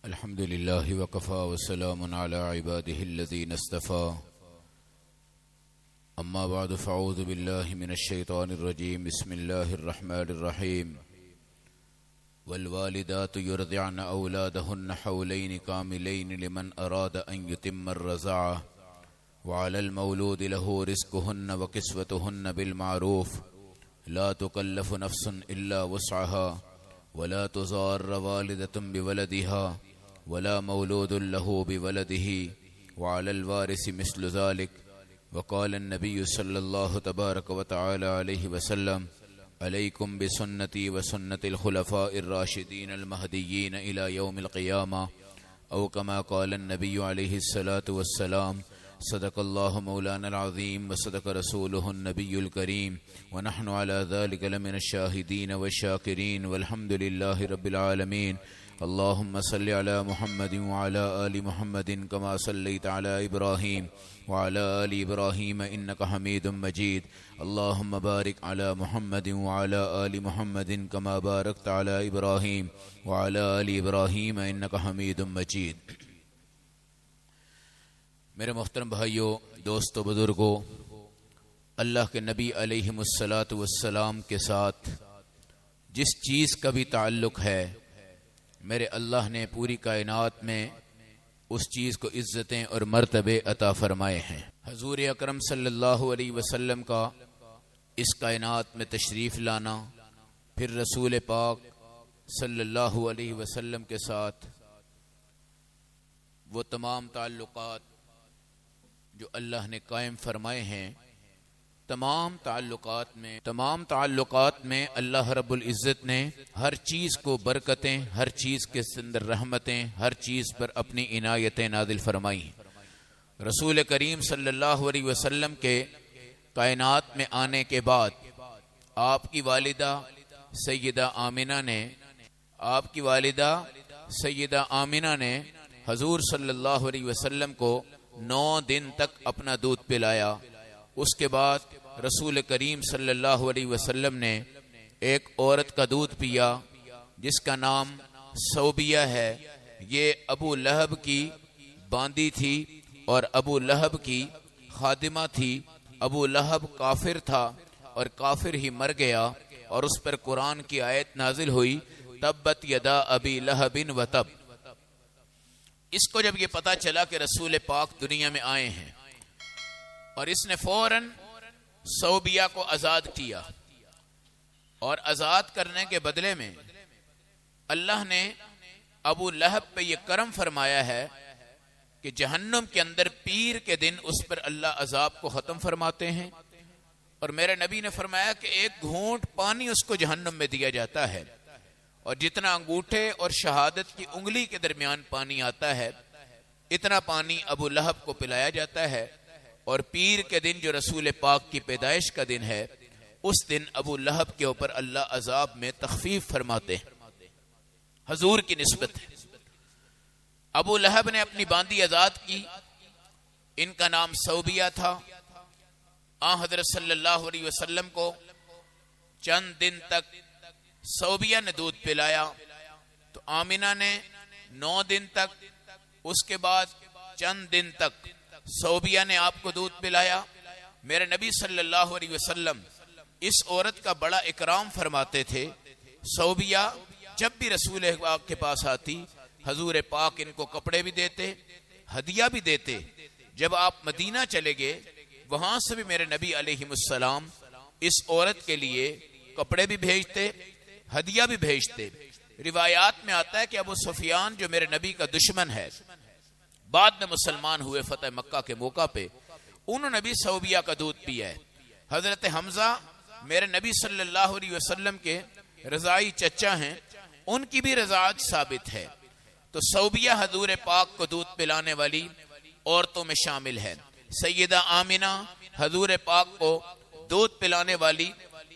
الحمد لله وكفى وسلام على عباده الذين اصطفى أما بعد فأعوذ بالله من الشيطان الرجيم بسم الله الرحمن الرحيم والوالدات يرضعن أولادهن حولين كاملين لمن أراد أن يتم الرضاعة وعلى المولود له رزقهن وكسوتهن بالمعروف لا تكلف نفس إلا وسعها ولا تضار والدة بولدها ولا مولود له بولده وعلى الوارث مثل ذلك وقال النبي صلى الله تبارك وتعالى عليه وسلم عليكم بسنتي وسنة الخلفاء الراشدين المهديين إلى يوم القيامة أو كما قال النبي عليه الصلاة والسلام صدق الله مولانا العظيم وصدق رسوله النبي الكريم ونحن على ذلك لمن الشاهدين والشاكرين والحمد لله رب العالمين اللهم صل على محمد وعلى آل محمد كما صليت على إبراهيم وعلى آل إبراهيم إنك حميد مجيد اللهم بارك على محمد وعلى آل محمد كما باركت على إبراهيم وعلى آل إبراهيم إنك حميد مجيد. میرے محترم بھائیوں، دوستو، بزرگوں، اللہ کے نبی علیہ الصلاۃ والسلام کے ساتھ جس چیز کا بھی تعلق ہے، میرے اللہ نے پوری کائنات میں اس چیز کو عزتیں اور مرتبے عطا فرمائے ہیں. حضور اکرم صلی اللہ علیہ وسلم کا اس کائنات میں تشریف لانا، پھر رسول پاک صلی اللہ علیہ وسلم کے ساتھ وہ تمام تعلقات جو اللہ نے قائم فرمائے ہیں، تمام تعلقات میں اللہ رب العزت نے ہر چیز کو برکتیں، ہر چیز کے اندر رحمتیں، ہر چیز پر اپنی عنایتیں نازل فرمائی. رسول کریم صلی اللہ علیہ وسلم کے کائنات میں آنے کے بعد آپ کی والدہ سیدہ آمنہ نے حضور صلی اللہ علیہ وسلم کو 9 دن تک اپنا دودھ پلایا. اس کے بعد رسول کریم صلی اللہ علیہ وسلم نے ایک عورت کا دودھ پیا جس کا نام صوبیہ ہے. یہ ابو لہب کی باندی تھی اور ابو لہب کی خادمہ تھی. ابو لہب کافر تھا اور کافر ہی مر گیا، اور اس پر قرآن کی آیت نازل ہوئی تبت یدا ابی لہب و تب. اس کو جب یہ پتا چلا کہ رسول پاک دنیا میں آئے ہیں، اور اس نے فوراً صوبیہ کو آزاد کیا، اور آزاد کرنے کے بدلے میں اللہ نے ابو لہب پہ یہ کرم فرمایا ہے کہ جہنم کے اندر پیر کے دن اس پر اللہ عذاب کو ختم فرماتے ہیں. اور میرے نبی نے فرمایا کہ ایک گھونٹ پانی اس کو جہنم میں دیا جاتا ہے، اور جتنا انگوٹھے اور شہادت کی انگلی کے درمیان پانی آتا ہے اتنا پانی ابو لہب کو پلایا جاتا ہے. اور پیر کے دن جو رسول پاک کی پیدائش کا دن ہے، اس دن ابو لہب کے اوپر اللہ عذاب میں تخفیف فرماتے ہیں. حضور کی نسبت ہے. ابو لہب نے اپنی باندی آزاد کی، ان کا نام صوبیہ تھا. حضرت صلی اللہ علیہ وسلم کو چند دن تک صوبیہ نے دودھ پلایا، تو آمنہ نے 9 دن تک، اس کے بعد چند دن تک صوبیہ نے آپ کو دودھ پلایا. میرے نبی صلی اللہ علیہ وسلم اس عورت کا بڑا اکرام فرماتے تھے. صوبیہ جب بھی رسول پاک کے پاس آتی، حضور پاک ان کو کپڑے بھی دیتے، ہدیہ بھی دیتے. جب آپ مدینہ چلے گئے، وہاں سے بھی میرے نبی علیہ السلام اس عورت کے لیے کپڑے بھی بھیجتے، ہدیہ بھی بھیجتے. روایات میں آتا ہے کہ ابو سفیان جو میرے نبی کا دشمن ہے، بعد میں مسلمان ہوئے فتح مکہ کے موقع پہ، انہوں نے بھی صوبیہ کا دودھ پیا ہے. حضرت حمزہ میرے نبی صلی اللہ علیہ وسلم کے رضائی چچا ہیں، ان کی بھی رضاعت ثابت ہے. تو صوبیہ حضور پاک کو دودھ پلانے والی عورتوں میں شامل ہے. سیدہ آمنہ حضور پاک کو دودھ پلانے والی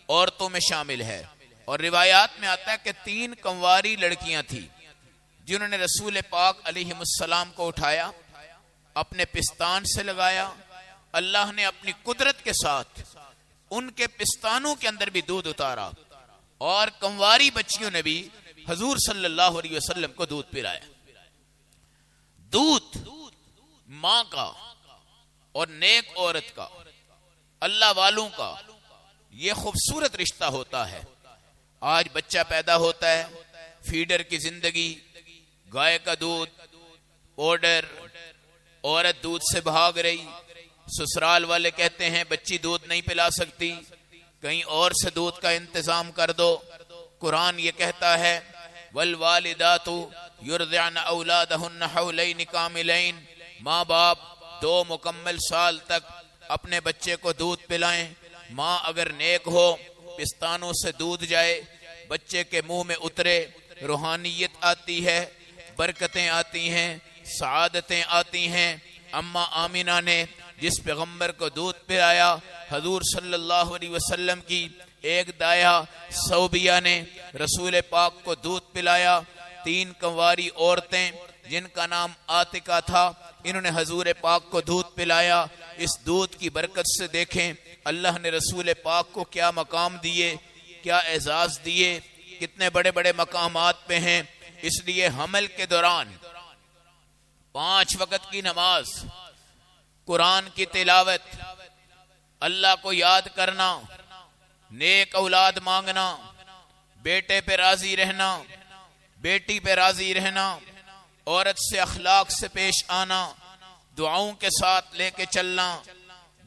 عورتوں میں شامل ہے. اور روایات میں آتا ہے کہ 3 کنواری لڑکیاں تھیں جنہوں نے رسول پاک علیہ السلام کو اٹھایا، اپنے پستان سے لگایا. اللہ نے اپنی قدرت کے ساتھ ان کے پستانوں کے اندر بھی دودھ اتارا، اور کنواری بچیوں نے بھی حضور صلی اللہ علیہ وسلم کو دودھ پلایا. دودھ ماں کا اور نیک عورت کا، اللہ والوں کا، یہ خوبصورت رشتہ ہوتا ہے۔ آج بچہ پیدا ہوتا ہے، فیڈر کی زندگی، گائے کا دودھ، پاؤڈر، عورت دودھ سے بھاگ رہی، سسرال والے کہتے ہیں بچی دودھ نہیں پلا سکتی، کہیں اور سے دودھ کا انتظام کر دو۔ قرآن یہ کہتا ہے والوالدات یرضعن اولادہن حولین کاملین، ماں باپ 2 مکمل سال تک اپنے بچے کو دودھ پلائیں۔ ماں اگر نیک ہو، پستانوں سے دودھ جائے، بچے کے منہ میں اترے، روحانیت آتی ہے، برکتیں آتی ہیں، سعادتیں آتی ہیں۔ اماں آمینہ نے جس پیغمبر کو دودھ پلایا، حضور صلی اللہ علیہ وسلم کی ایک دایا صوبیہ نے رسول پاک کو دودھ پلایا۔ 3 کنواری عورتیں جن کا نام عاتقہ تھا، انہوں نے حضور پاک کو دودھ پلایا۔ اس دودھ کی برکت سے دیکھیں اللہ نے رسول پاک کو کیا مقام دیے، کیا اعزاز دیے، کتنے بڑے بڑے مقامات پہ ہیں۔ اس لیے حمل کے دوران 5 وقت کی نماز، قرآن کی تلاوت، اللہ کو یاد کرنا، نیک اولاد مانگنا، بیٹے پہ راضی رہنا، بیٹی پہ راضی رہنا، عورت سے اخلاق سے پیش آنا، دعاؤں کے ساتھ لے کے چلنا،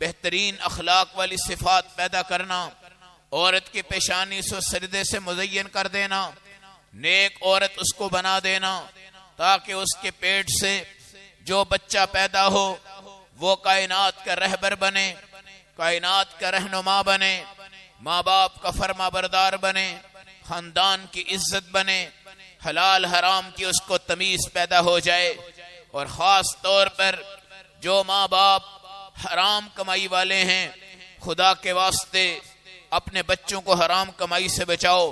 بہترین اخلاق والی صفات پیدا کرنا، عورت کی پیشانی سے سجدے سے مزین کر دینا، نیک عورت اس کو بنا دینا تاکہ اس کے پیٹ سے جو بچہ پیدا ہو وہ کائنات کا رہبر بنے، کائنات کا رہنما بنے، ماں باپ کا فرما بردار بنے، خاندان کی عزت بنے، حلال حرام کی اس کو تمیز پیدا ہو جائے۔ اور خاص طور پر جو ماں باپ حرام کمائی والے ہیں، خدا کے واسطے اپنے بچوں کو حرام کمائی سے بچاؤ،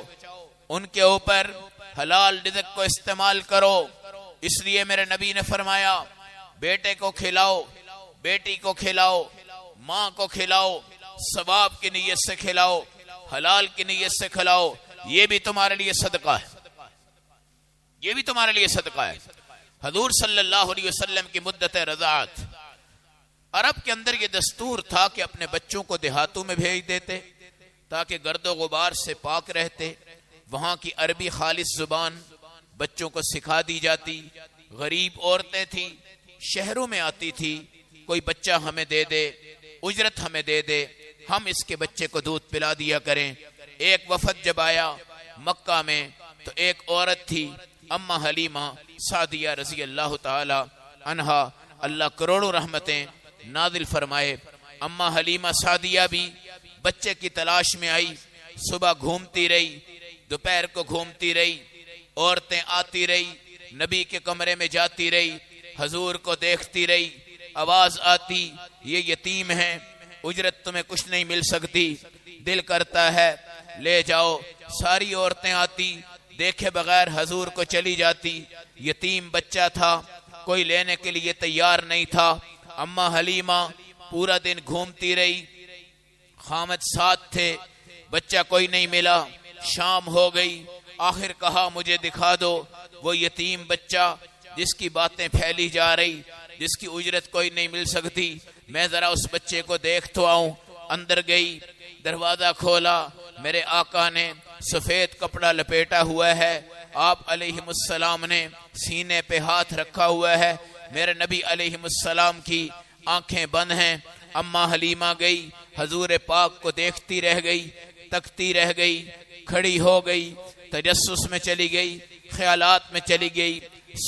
ان کے اوپر حلال رزق کو استعمال کرو۔ اس لیے میرے نبی نے فرمایا بیٹے کو کھلاؤ، بیٹی کو کھلاؤ، ماں کو کھلاؤ، ثواب کی نیت سے کھلاؤ، حلال کی نیت سے کھلاؤ، یہ بھی تمہارے لیے صدقہ ہے، یہ بھی تمہارے لیے صدقہ ہے۔ حضور صلی اللہ علیہ وسلم کی مدت رضاعت، عرب کے اندر یہ دستور تھا کہ اپنے بچوں کو دیہاتوں میں بھیج دیتے تاکہ گرد و غبار سے پاک رہتے، وہاں کی عربی خالص زبان بچوں کو سکھا دی جاتی۔ غریب عورتیں تھیں، شہروں میں آتی تھی، کوئی بچہ ہمیں دے دے، اجرت ہمیں دے دے، ہم اس کے بچے کو دودھ پلا دیا کریں۔ ایک وفد جب آیا مکہ میں تو ایک عورت تھی اماں حلیمہ سعدیہ رضی اللہ تعالی عنہا، اللہ کروڑوں رحمتیں نازل فرمائے۔ اماں حلیمہ سعدیہ بھی بچے کی تلاش میں آئی، صبح گھومتی رہی، دوپہر کو گھومتی رہی، عورتیں آتی رہی، نبی کے کمرے میں جاتی رہی، حضور کو دیکھتی رہی، آواز آتی یہ یتیم ہیں، اجرت تمہیں کچھ نہیں مل سکتی، دل کرتا ہے لے جاؤ۔ ساری عورتیں آتی، دیکھے بغیر حضور کو چلی جاتی، یتیم بچہ تھا، کوئی لینے کے لیے تیار نہیں تھا۔ اماں حلیمہ پورا دن گھومتی رہی، خامد ساتھ تھے، بچہ کوئی نہیں ملا، شام ہو گئی، آخر کہا مجھے دکھا دو وہ یتیم بچہ جس کی باتیں پھیلی جا رہی، جس کی اجرت کوئی نہیں مل سکتی، میں ذرا اس بچے کو دیکھ تو آؤں۔ اندر گئی، دروازہ کھولا، میرے آقا نے سفید کپڑا لپیٹا ہوا ہے، آپ علیہ السلام نے سینے پہ ہاتھ رکھا ہوا ہے، میرے نبی علیہ السلام کی آنکھیں بند ہیں۔ اماں حلیمہ گئی، حضور پاک کو دیکھتی رہ گئی، تکتی رہ گئی، کھڑی ہو گئی، تجسس میں چلی گئی، خیالات میں چلی گئی،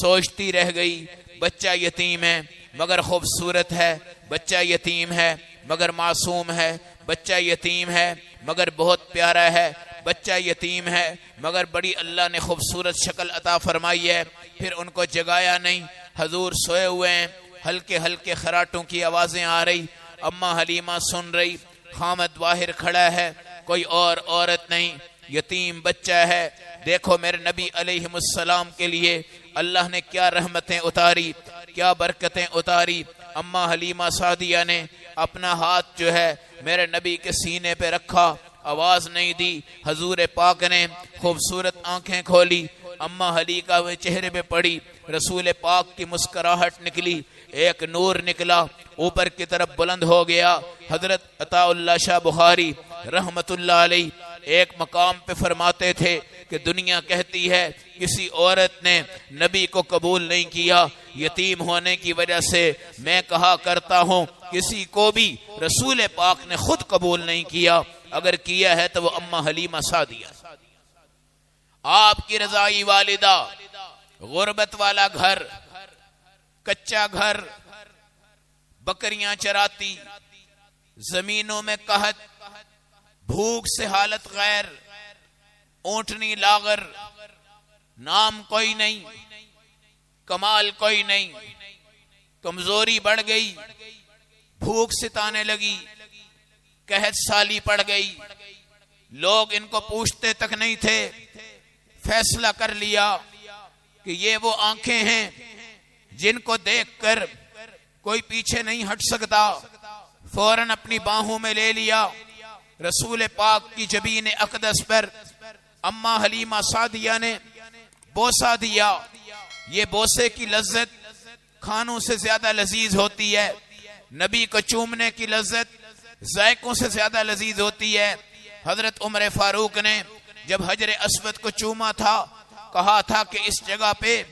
سوچتی رہ گئی بچہ یتیم ہے مگر خوبصورت ہے، بچہ یتیم ہے مگر معصوم ہے، بچہ یتیم ہے مگر بہت پیارا ہے، بچہ یتیم ہے مگر بڑی اللہ نے خوبصورت شکل عطا فرمائی ہے۔ پھر ان کو جگایا نہیں، حضور سوئے ہوئے ہیں، ہلکے ہلکے خراٹوں کی آوازیں آ رہی، اماں حلیمہ سن رہی، خامد باہر کھڑا ہے، کوئی اور عورت نہیں، یتیم بچہ ہے۔ دیکھو میرے نبی علیہ السلام کے لیے اللہ نے کیا رحمتیں اتاری، کیا برکتیں اتاری۔ اماں حلیمہ سعدیہ نے اپنا ہاتھ جو ہے میرے نبی کے سینے پہ رکھا، آواز نہیں دی، حضور پاک نے خوبصورت آنکھیں کھولی، اماں حلیمہ کے چہرے پہ پڑی، رسول پاک کی مسکراہٹ نکلی، ایک نور نکلا، اوپر کی طرف بلند ہو گیا۔ حضرت عطا اللہ شاہ بخاری رحمت اللہ علیہ ایک مقام پہ فرماتے تھے کہ دنیا کہتی ہے کسی عورت نے نبی کو قبول نہیں کیا یتیم ہونے کی وجہ سے، میں کہا کرتا ہوں کسی کو بھی رسول پاک نے خود قبول نہیں کیا، اگر کیا ہے تو وہ اماں حلیمہ سعدیہ۔ آپ کی رضائی والدہ، غربت والا گھر، کچا گھر، بکریاں چراتی، زمینوں میں قحط، بھوک سے حالت غیر، اونٹنی لاغر، نام کوئی نہیں، کمال کوئی نہیں، کمزوری بڑھ گئی، بھوک ستانے لگی، قحط سالی پڑ گئی، لوگ ان کو پوچھتے تک نہیں تھے۔ فیصلہ کر لیا کہ یہ وہ آنکھیں ہیں جن کو دیکھ کر کوئی پیچھے نہیں ہٹ سکتا، فوراً اپنی باہوں میں لے لیا، رسول پاک کی جبین اقدس پر اماں حلیمہ سعدیہ نے بوسہ دیا۔ یہ بوسے کی لذت کھانوں سے زیادہ لذیذ ہوتی ہے، نبی کو چومنے کی لذت ذائقوں سے زیادہ لذیذ ہوتی ہے۔ حضرت عمر فاروق نے جب حجر اسود کو چوما تھا، کہا تھا کہ اس جگہ پہ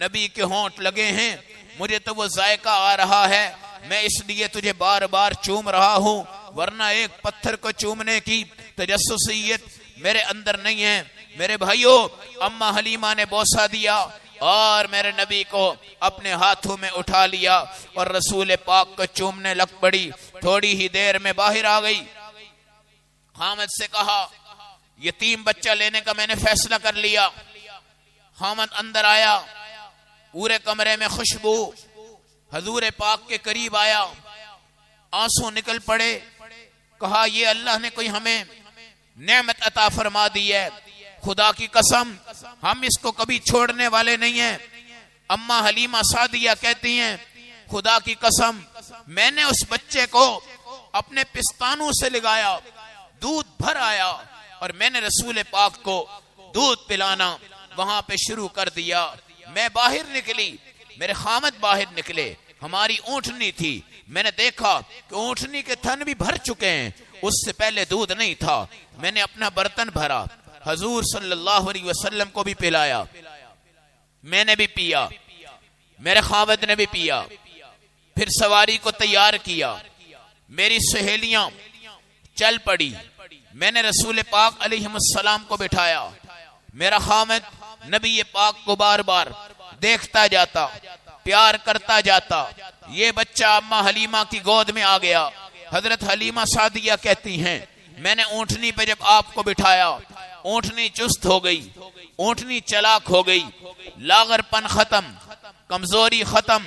نبی کے ہونٹ لگے ہیں، مجھے تو وہ ذائقہ آ رہا ہے، میں اس لیے تجھے بار بار چوم رہا ہوں، ورنہ ایک پتھر کو چومنے کی تجسسیت میرے اندر نہیں ہے۔ میرے بھائیوں، اماں حلیمہ نے بوسہ دیا اور میرے نبی کو اپنے ہاتھوں میں اٹھا لیا اور رسول پاک کو چومنے لگ پڑی۔ تھوڑی ہی دیر میں باہر آ گئی، خامد سے کہا یتیم بچہ لینے کا میں نے فیصلہ کر لیا۔ خامد اندر آیا، پورے کمرے میں خوشبو، حضور پاک کے قریب آیا، آنسو نکل پڑے، کہا یہ اللہ نے کوئی ہمیں نعمت عطا فرما دی ہے، خدا کی قسم ہم اس کو کبھی چھوڑنے والے نہیں ہیں۔ اماں حلیمہ سعدیہ کہتی ہیں خدا کی قسم میں نے اس بچے کو اپنے پستانوں سے لگایا، دودھ بھر آیا اور میں نے رسول پاک کو دودھ پلانا وہاں پہ شروع کر دیا۔ میں باہر نکلی، میرے خامد باہر نکلے، ہماری اونٹنی تھی، میں نے دیکھا کہ اونٹنی کے تھن بھی بھر چکے ہیں، اس سے پہلے دودھ نہیں تھا، میں نے اپنا برتن بھرا، حضور صلی اللہ علیہ وسلم کو بھی پلایا، میں نے بھی پیا، میرے خامد نے بھی پیا، پھر سواری کو تیار کیا، میری سہیلیاں چل پڑی، میں نے رسول پاک علیہ السلام کو بٹھایا، میرا خامد نبی پاک کو بار بار دیکھتا جاتا، پیار کرتا جاتا، یہ بچہ اماں حلیمہ کی گود میں آ گیا۔ حضرت حلیمہ سعدیہ کہتی ہیں میں نے اونٹنی پہ جب آپ کو بٹھایا، اونٹنی چست ہو گئی، اونٹنی چلاک ہو گئی، لاغر پن ختم، کمزوری ختم،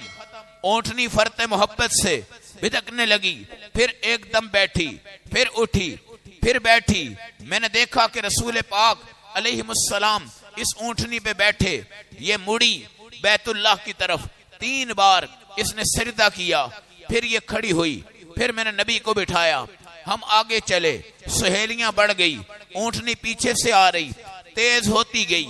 اونٹنی فرت محبت سے بھٹکنے لگی، پھر ایک دم بیٹھی، پھر اٹھی، پھر بیٹھی۔ میں نے دیکھا کہ رسول پاک علیہ السلام اس اونٹنی پہ بیٹھے، یہ مڑی بیت اللہ کی طرف، 3 بار اس نے سجدہ کیا، پھر یہ کھڑی ہوئی، پھر میں نے نبی کو بٹھایا، ہم آگے چلے، سہیلیاں بڑھ گئی، اونٹنی پیچھے سے آ رہی، تیز ہوتی گئی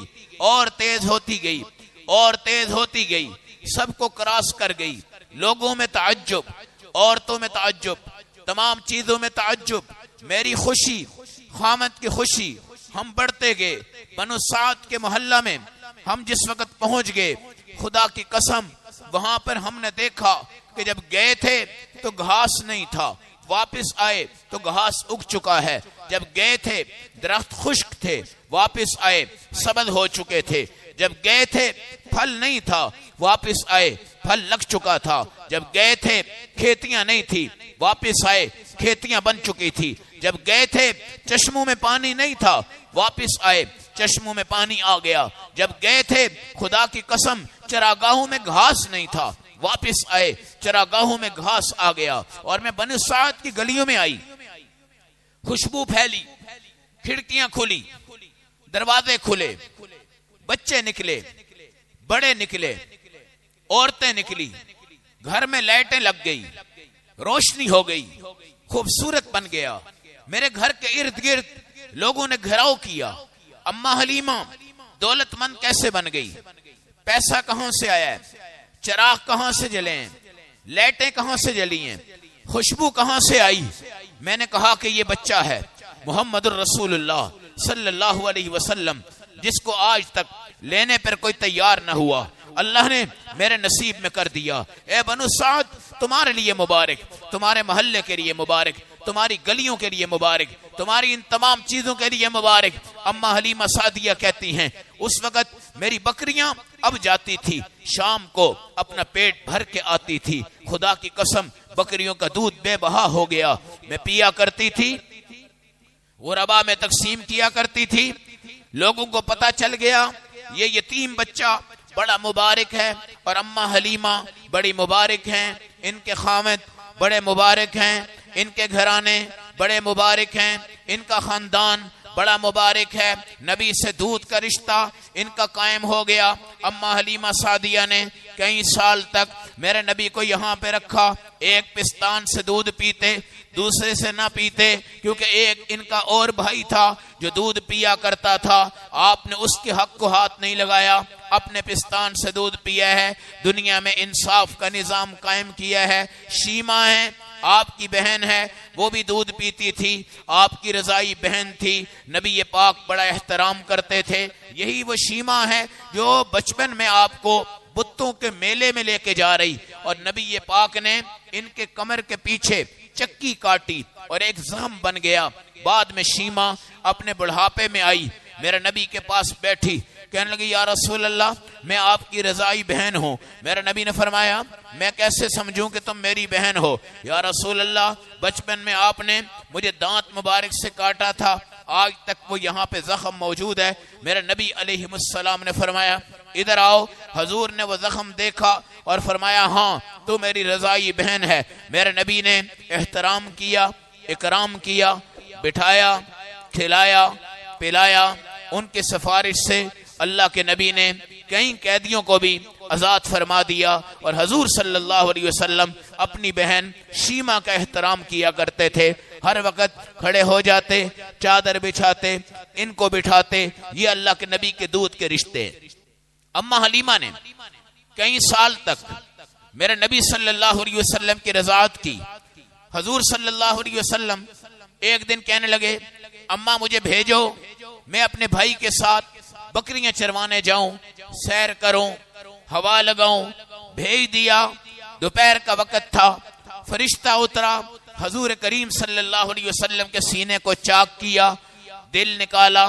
اور تیز ہوتی گئی اور تیز ہوتی گئی، سب کو کراس کر گئی، لوگوں میں تعجب، عورتوں میں تعجب، تمام چیزوں میں تعجب، میری خوشی، خامد کی خوشی، ہم بڑھتے گئے، بنو سعد کے محلہ میں ہم جس وقت پہنچ گئے، خدا کی قسم وہاں پر ہم نے دیکھا کہ جب گئے تھے تو گھاس نہیں تھا، واپس آئے تو گھاس اگ چکا ہے، جب گئے تھے درخت خشک تھے، واپس آئے سبز ہو چکے تھے، جب گئے تھے پھل نہیں تھا، واپس آئے پھل لگ چکا تھا، جب گئے تھے کھیتیاں نہیں تھی، واپس آئے کھیتیاں بن چکی تھی، جب گئے تھے چشموں میں پانی نہیں تھا، واپس آئے چشموں میں پانی آ گیا، جب گئے تھے خدا کی قسم چراگاہوں میں گھاس نہیں تھا، واپس آئے چراگاہوں میں گھاس آ گیا، اور میں بنو سعد کی گلیوں میں آئی، خوشبو پھیلی، کھڑکیاں کھلی، دروازے کھلے، بچے نکلے، بڑے نکلے، عورتیں نکلی، گھر میں لائٹیں لگ گئی، روشنی ہو گئی، خوبصورت بن گیا، میرے گھر کے ارد گرد لوگوں نے گھیراؤ کیا، اماں حلیمہ دولت مند کیسے بن گئی، پیسہ کہاں سے آیا ہے، چراغ کہاں سے جلے ہیں، لائٹیں کہاں سے جلی ہیں، خوشبو کہاں سے آئی؟ میں نے کہا کہ یہ بچہ ہے محمد الرسول اللہ صلی اللہ علیہ وسلم، جس کو آج تک لینے پر کوئی تیار نہ ہوا، اللہ نے میرے نصیب میں کر دیا۔ اے بنو سعد، تمہارے لیے مبارک، تمہارے محلے کے لیے مبارک، تمہاری گلیوں کے لیے مبارک، تمہاری ان تمام چیزوں کے لیے مبارک۔ اما حلیمہ سعدیہ کہتی ہیں اس وقت میری بکریاں اب جاتی تھی، شام کو اپنا پیٹ بھر کے آتی تھی، خدا کی قسم بکریوں کا دودھ بے بہا ہو گیا، میں پیا کرتی تھی، غربا میں تقسیم کیا کرتی تھی۔ لوگوں کو پتا چل گیا یہ یتیم بچہ بڑا مبارک ہے، اور اما حلیمہ بڑی مبارک ہیں، ان کے خامد بڑے مبارک ہیں، ان کے گھرانے بڑے مبارک ہیں، ان کا خاندان بڑا مبارک ہے، نبی سے دودھ کا رشتہ ان کا قائم ہو گیا۔ اما حلیمہ سعدیہ نے کئی سال تک میرے نبی کو یہاں پہ رکھا، ایک پستان سے دودھ پیتے، دوسرے سے نہ پیتے، کیونکہ ایک ان کا اور بھائی تھا جو دودھ پیا کرتا تھا، آپ نے اس کے حق کو ہاتھ نہیں لگایا، اپنے پستان سے دودھ پیا ہے، دنیا میں انصاف کا نظام قائم کیا ہے۔ شیمہ ہے، آپ کی بہن ہے، وہ بھی دودھ پیتی تھی، آپ کی رضائی بہن تھی، نبی پاک بڑا احترام کرتے تھے۔ یہی وہ شیمہ ہے جو بچپن میں آپ کو بتوں کے میلے میں لے کے جا رہی، اور نبی پاک نے ان کے کمر کے پیچھے چکی کاٹی اور ایک زخم بن گیا۔ بعد میں شیمہ اپنے بڑھاپے میں آئی، میرے نبی کے پاس بیٹھی، کہنے لگی یا رسول اللہ میں آپ کی رضائی بہن ہوں۔ میرے نبی نے فرمایا میں کیسے سمجھوں کہ تم میری بہن ہو؟ یا رسول اللہ بچپن میں آپ نے مجھے دانت مبارک سے کاٹا تھا، آج تک وہ یہاں پہ زخم موجود ہے۔ میرے نبی علیہ السلام نے فرمایا ادھر آؤ۔ حضور نے وہ زخم دیکھا اور فرمایا ہاں تو میری رضائی بہن ہے۔ میرے نبی نے احترام کیا، اکرام کیا، بٹھایا، کھلایا، پلایا۔ ان کی سفارش سے اللہ کے نبی نے کئی قیدیوں کو بھی آزاد فرما دیا، اور حضور صلی اللہ علیہ وسلم اپنی بہن شیمہ کا احترام کیا کرتے تھے۔ ہر وقت کھڑے ہو جاتے، چادر بچھاتے، ان کو بٹھاتے۔ یہ اللہ کے نبی کے دودھ کے رشتے۔ اما حلیمہ نے کئی سال تک میرے نبی صلی اللہ علیہ وسلم کی رضاعت کی۔ حضور صلی اللہ علیہ وسلم ایک دن کہنے لگے اماں مجھے بھیجو، میں اپنے بھائی کے ساتھ بکریاں چروانے جاؤں، سیر کروں، ہوا لگاؤں۔ بھیج دیا۔ دوپہر کا وقت تھا، فرشتہ اترا، حضور کریم صلی اللہ علیہ وسلم کے سینے کو چاک کیا، دل نکالا،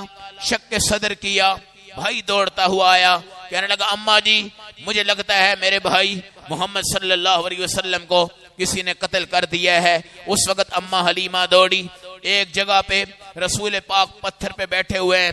شک صدر کیا۔ بھائی دوڑتا ہوا آیا، کہنے لگا اماں جی مجھے لگتا ہے میرے بھائی محمد صلی اللہ علیہ وسلم کو کسی نے قتل کر دیا ہے۔ اس وقت اما حلیمہ دوڑی، ایک جگہ پہ رسول پاک پتھر پہ بیٹھے ہوئے ہیں،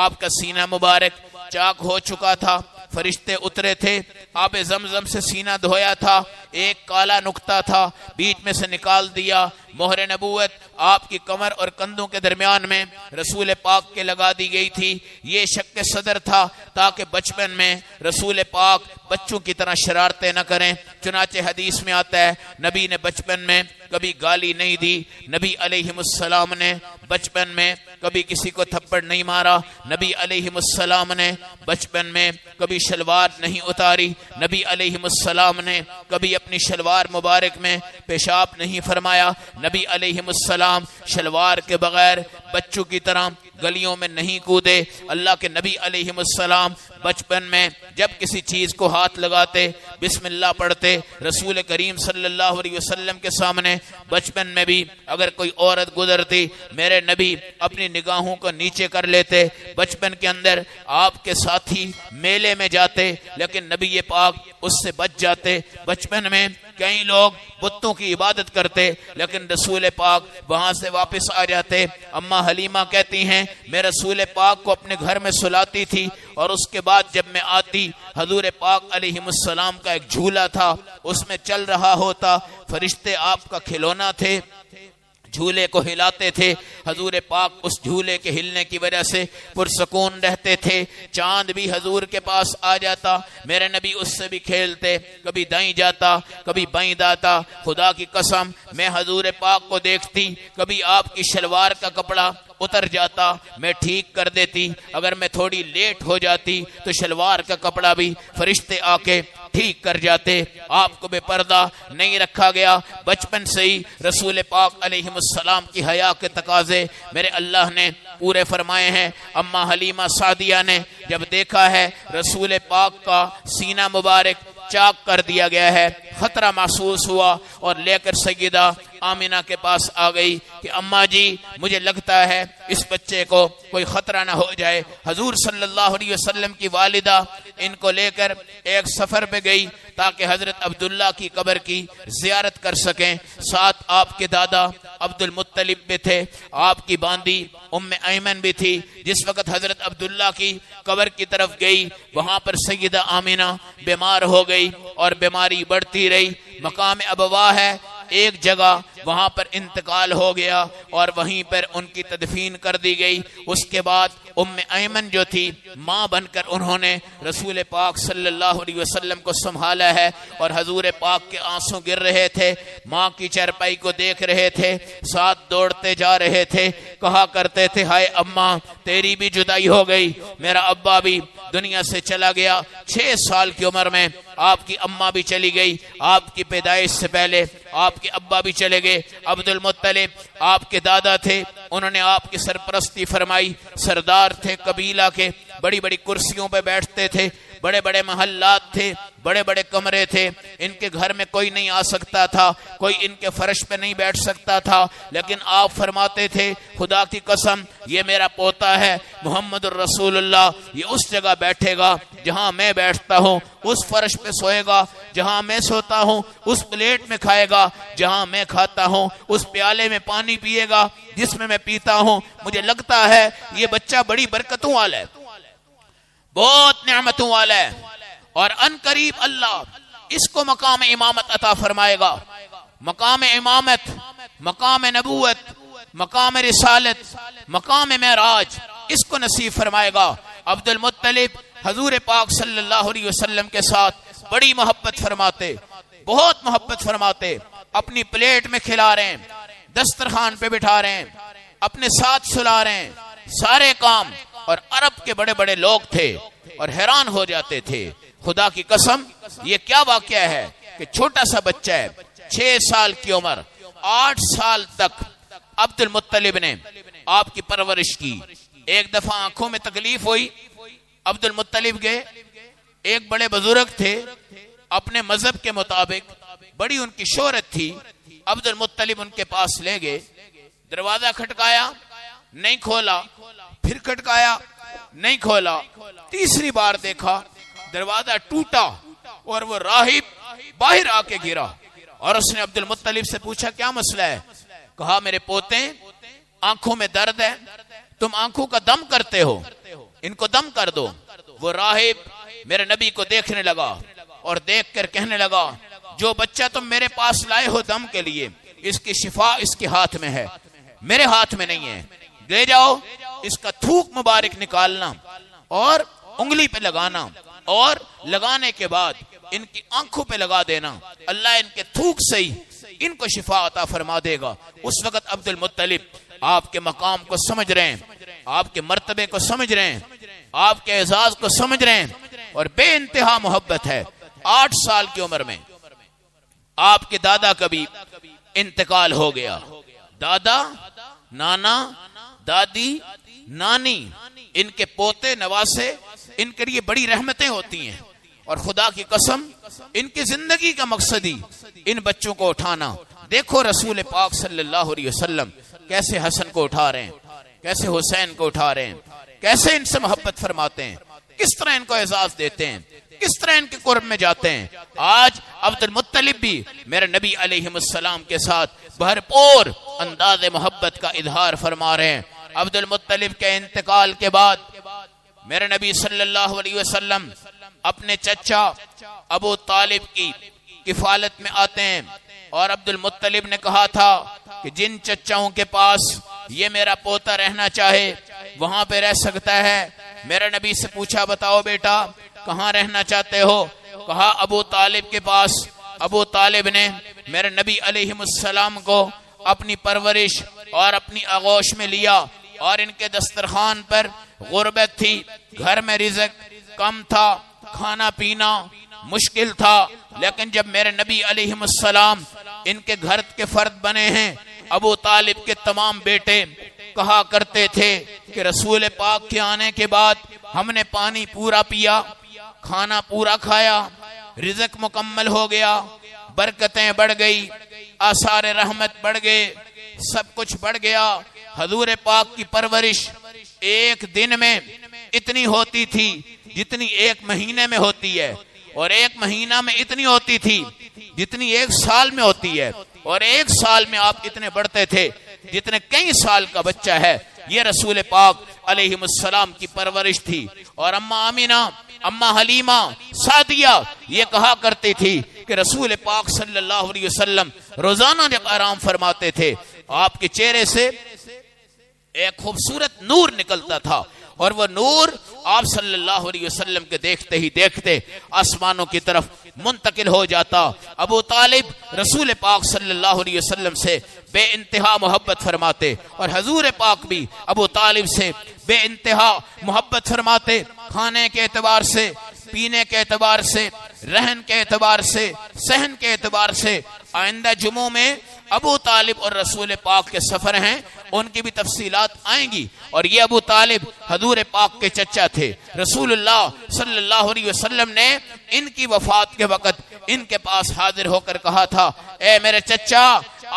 آپ کا سینہ مبارک چاک ہو چکا تھا، فرشتے اترے تھے، آب زمزم سے سینہ دھویا تھا، ایک کالا نقطہ تھا بیچ میں سے نکال دیا۔ مہر نبوت آپ کی کمر اور کندھوں کے درمیان میں رسول پاک کے لگا دی گئی تھی۔ یہ شک صدر تھا تاکہ بچپن میں رسول پاک بچوں کی طرح شرارتیں نہ کریں۔ چنانچہ حدیث میں آتا ہے نبی نے بچپن میں کبھی گالی نہیں دی، نبی علیہ السلام نے بچپن میں کبھی کسی کو تھپڑ نہیں مارا، نبی علیہ السلام نے بچپن میں کبھی شلوار نہیں اتاری، نبی علیہ السلام نے کبھی اپنی شلوار مبارک میں پیشاب نہیں فرمایا، نبی علیہ السلام شلوار کے بغیر بچوں کی طرح گلیوں میں نہیں کودے۔ اللہ کے نبی علیہ السلام بچپن میں جب کسی چیز کو ہاتھ لگاتے بسم اللہ پڑھتے۔ رسول کریم صلی اللہ علیہ وسلم کے سامنے بچپن میں بھی اگر کوئی عورت گزرتی میرے نبی اپنی نگاہوں کو نیچے کر لیتے۔ بچپن کے اندر آپ کے ساتھی میلے میں جاتے لیکن نبی پاک اس سے بچ جاتے۔ بچپن میں کئی لوگ بتوں کی عبادت کرتے لیکن رسول پاک وہاں سے واپس آ جاتے۔ اما حلیمہ کہتی ہیں میں رسول پاک کو اپنے گھر میں سلاتی تھی، اور اس کے بعد جب میں آتی حضور پاک علیہ السلام کا ایک جھولا تھا، اس میں چل رہا ہوتا، فرشتے آپ کا کھلونا تھے، جھولے کو ہلاتے تھے، حضور پاک اس جھولے کے ہلنے کی وجہ سے پرسکون رہتے تھے۔ چاند بھی حضور کے پاس آ جاتا، میرے نبی اس سے بھی کھیلتے، کبھی دائیں جاتا کبھی بائیں جاتا۔ خدا کی قسم میں حضور پاک کو دیکھتی، کبھی آپ کی شلوار کا کپڑا اتر جاتا، میں ٹھیک کر دیتی، اگر میں تھوڑی لیٹ ہو جاتی تو شلوار کا کپڑا بھی فرشتے آ کے ٹھیک کر جاتے۔ آپ کو بے پردہ نہیں رکھا گیا، بچپن سے ہی رسول پاک علیہ السلام کی حیا کے تقاضے میرے اللہ نے پورے فرمائے ہیں۔ اماں حلیمہ سعدیہ نے جب دیکھا ہے رسول پاک کا سینہ مبارک چاک کر دیا گیا ہے، خطرہ محسوس ہوا اور لے کر سیدہ آمینہ کے پاس آ گئی کہ اماں جی مجھے لگتا ہے اس بچے کو کوئی خطرہ نہ ہو جائے۔ حضور صلی اللہ علیہ وسلم کی والدہ ان کو لے کر ایک سفر پہ گئی تاکہ حضرت عبداللہ کی قبر کی زیارت کر سکیں۔ ساتھ آپ کے دادا عبد المطلب بھی تھے، آپ کی باندی ام ایمن بھی تھی۔ جس وقت حضرت عبداللہ کی قبر کی طرف گئی، وہاں پر سیدہ آمینہ بیمار ہو گئی اور بیماری بڑھتی رہی۔ مقام ابوا ہے ایک جگہ، وہاں پر انتقال ہو گیا اور وہیں پر ان کی تدفین کر دی گئی۔ اس کے بعد ام ایمن جو تھی ماں بن کر انہوں نے رسول پاک صلی اللہ علیہ وسلم کو سنبھالا ہے اور حضور پاک کے آنسو گر رہے تھے، ماں کی چارپائی کو دیکھ رہے تھے، ساتھ دوڑتے جا رہے تھے، کہا کرتے تھے ہائے اماں تیری بھی جدائی ہو گئی، میرا ابا بھی دنیا سے چلا گیا۔ 6 سال کی عمر میں آپ کی اماں بھی چلی گئی، آپ کی پیدائش سے پہلے آپ کے ابا بھی چلے گئے۔ عبد المطلب آپ کے دادا تھے، انہوں نے آپ کی سرپرستی فرمائی، سردار تھے قبیلہ کے، بڑی بڑی کرسیوں پہ بیٹھتے تھے، بڑے بڑے محلات تھے، بڑے بڑے کمرے تھے، ان کے گھر میں کوئی نہیں آ سکتا تھا، کوئی ان کے فرش پہ نہیں بیٹھ سکتا تھا، لیکن آپ فرماتے تھے خدا کی قسم یہ میرا پوتا ہے محمد الرسول اللہ، یہ اس جگہ بیٹھے گا جہاں میں بیٹھتا ہوں، اس فرش پہ سوئے گا جہاں میں سوتا ہوں، اس پلیٹ میں کھائے گا جہاں میں کھاتا ہوں، اس پیالے میں پانی پیے گا جس میں پیتا ہوں۔ مجھے لگتا ہے یہ بچہ بڑی برکتوں والا ہے، بہت نعمتوں والا ہے، اور ان قریب اللہ اس کو مقام امامت عطا فرمائے گا۔ مقام امامت، مقام نبوت، مقام رسالت، مقام معراج اس کو نصیب فرمائے گا۔ عبد المطلب حضور پاک صلی اللہ علیہ وسلم کے ساتھ بڑی محبت فرماتے، بہت محبت فرماتے، اپنی پلیٹ میں کھلا رہے ہیں، دسترخوان پہ بٹھا رہے ہیں، اپنے ساتھ سلا رہے ہیں، سارے کام، اور عرب کے بڑے بڑے لوگ تھے اور حیران ہو جاتے تھے۔ خدا کی قسم یہ کیا واقعہ ہے کہ چھوٹا سا بچہ ہے، 6 سال کی عمر، 8 سال تک عبد المطلب نے آپ کی پرورش کی۔ ایک دفعہ آنکھوں میں تکلیف ہوئی، عبد المطلب گئے، ایک بڑے بزرگ تھے، اپنے مذہب کے مطابق بڑی ان کی شہرت تھی، عبد المطلب ان کے پاس لے گئے، دروازہ کھٹکایا نہیں کھولا، پھر کھٹکایا نہیں کھولا، تیسری بار دیکھا دروازہ ٹوٹا اور وہ راہب باہر آ کے گرا، اور اس نے عبد المطلب سے پوچھا کیا مسئلہ ہے؟ کہا میرے پوتے آنکھوں میں درد ہے، تم آنکھوں کا دم کرتے ہو، ان کو دم کر دو۔ وہ راہب میرے نبی کو دیکھنے لگا اور دیکھ کر کہنے لگا جو بچہ تم میرے پاس لائے ہو دم کے لیے، اس کی شفا اس کے ہاتھ میں ہے، میرے ہاتھ میں نہیں ہے، لے جاؤ، اس کا تھوک مبارک نکالنا اور انگلی پہ لگانا، اور لگانے کے بعد ان کی آنکھوں پہ لگا دینا، اللہ ان کے تھوک سے ہی ان کو شفا عطا فرما دے گا۔ اس وقت عبد المطلب آپ کے مقام کو سمجھ رہے ہیں، آپ کے مرتبے کو سمجھ رہے ہیں، آپ کے اعزاز کو سمجھ رہے ہیں، اور بے انتہا محبت ہے۔ 8 سال کی عمر میں آپ کے دادا کا بھی انتقال ہو گیا۔ دادا، نانا، دادی، نانی، ان کے پوتے نواسے، ان کے لیے بڑی رحمتیں ہوتی ہیں، اور خدا کی قسم ان کی زندگی کا مقصد ہی ان بچوں کو اٹھانا۔ دیکھو رسول پاک صلی اللہ علیہ وسلم کیسے حسن کو اٹھا رہے ہیں، کیسے حسین کو اٹھا رہے ہیں، کیسے ان سے محبت فرماتے ہیں، کس طرح ان کو اعزاز دیتے ہیں، کس طرح ان کے قرب میں جاتے ہیں۔ آج عبد المطلب بھی میرے نبی علیہ السلام کے ساتھ بھرپور انداز محبت کا اظہار فرما رہے ہیں۔ عبد المطلب کے انتقال کے بعد میرے نبی صلی اللہ علیہ وسلم اپنے چچا ابو طالب کی کفالت میں آتے ہیں، اور عبد المطلب نے کہا تھا کہ جن چچاؤں کے پاس یہ میرا پوتا رہنا چاہے وہاں پہ رہ سکتا ہے۔ میرے نبی سے پوچھا بتاؤ بیٹا کہاں رہنا چاہتے ہو؟ کہا ابو طالب کے پاس۔ ابو طالب نے میرے نبی علیہ السلام کو اپنی پرورش اور اپنی آغوش میں لیا، اور ان کے دسترخوان پر غربت تھی، گھر میں رزق کم تھا، کھانا پینا مشکل تھا، لیکن جب میرے نبی علیہ السلام ان کے گھر کے فرد بنے ہیں، ابو طالب کے تمام بیٹے کہا کرتے تھے کہ رسول پاک کے آنے کے بعد ہم نے پانی پورا پیا، کھانا پورا کھایا، رزق مکمل ہو گیا، برکتیں بڑھ گئی، آثار رحمت بڑھ گئے، سب کچھ بڑھ گیا۔ حضور پاک کی پرورش ایک دن میں اتنی ہوتی تھی جتنی ایک مہینے میں ہوتی ہے، اور ایک مہینہ میں اتنی ہوتی تھی جتنی ایک سال میں ہوتی ہے، اور ایک سال میں آپ اتنے بڑھتے تھے جتنے کئی سال کا بچہ ہے۔ یہ رسول پاک علیہ السلام کی پرورش تھی۔ اور اماں آمینہ، اماں حلیمہ سعدیہ یہ کہا کرتی تھی کہ رسول پاک صلی اللہ علیہ وسلم روزانہ جب آرام فرماتے تھے آپ کے چہرے سے ایک خوبصورت نور نکلتا تھا، اور وہ نور آپ صلی اللہ علیہ وسلم کے دیکھتے ہی دیکھتے آسمانوں کی طرف منتقل ہو جاتا۔ ابو طالب رسول پاک صلی اللہ علیہ وسلم سے بے انتہا محبت فرماتے، اور حضور پاک بھی ابو طالب سے بے انتہا محبت فرماتے، کھانے کے اعتبار سے، پینے کے اعتبار سے، رہن کے اعتبار سے، صحن کے اعتبار سے۔ آئندہ جمعوں میں ابو طالب اور رسول پاک کے سفر ہیں، ان کی بھی تفصیلات آئیں گی۔ اور یہ ابو طالب حضور پاک کے چچا تھے۔ رسول اللہ صلی اللہ علیہ وسلم نے ان کی وفات کے وقت ان کے پاس حاضر ہو کر کہا تھا، اے میرے چچا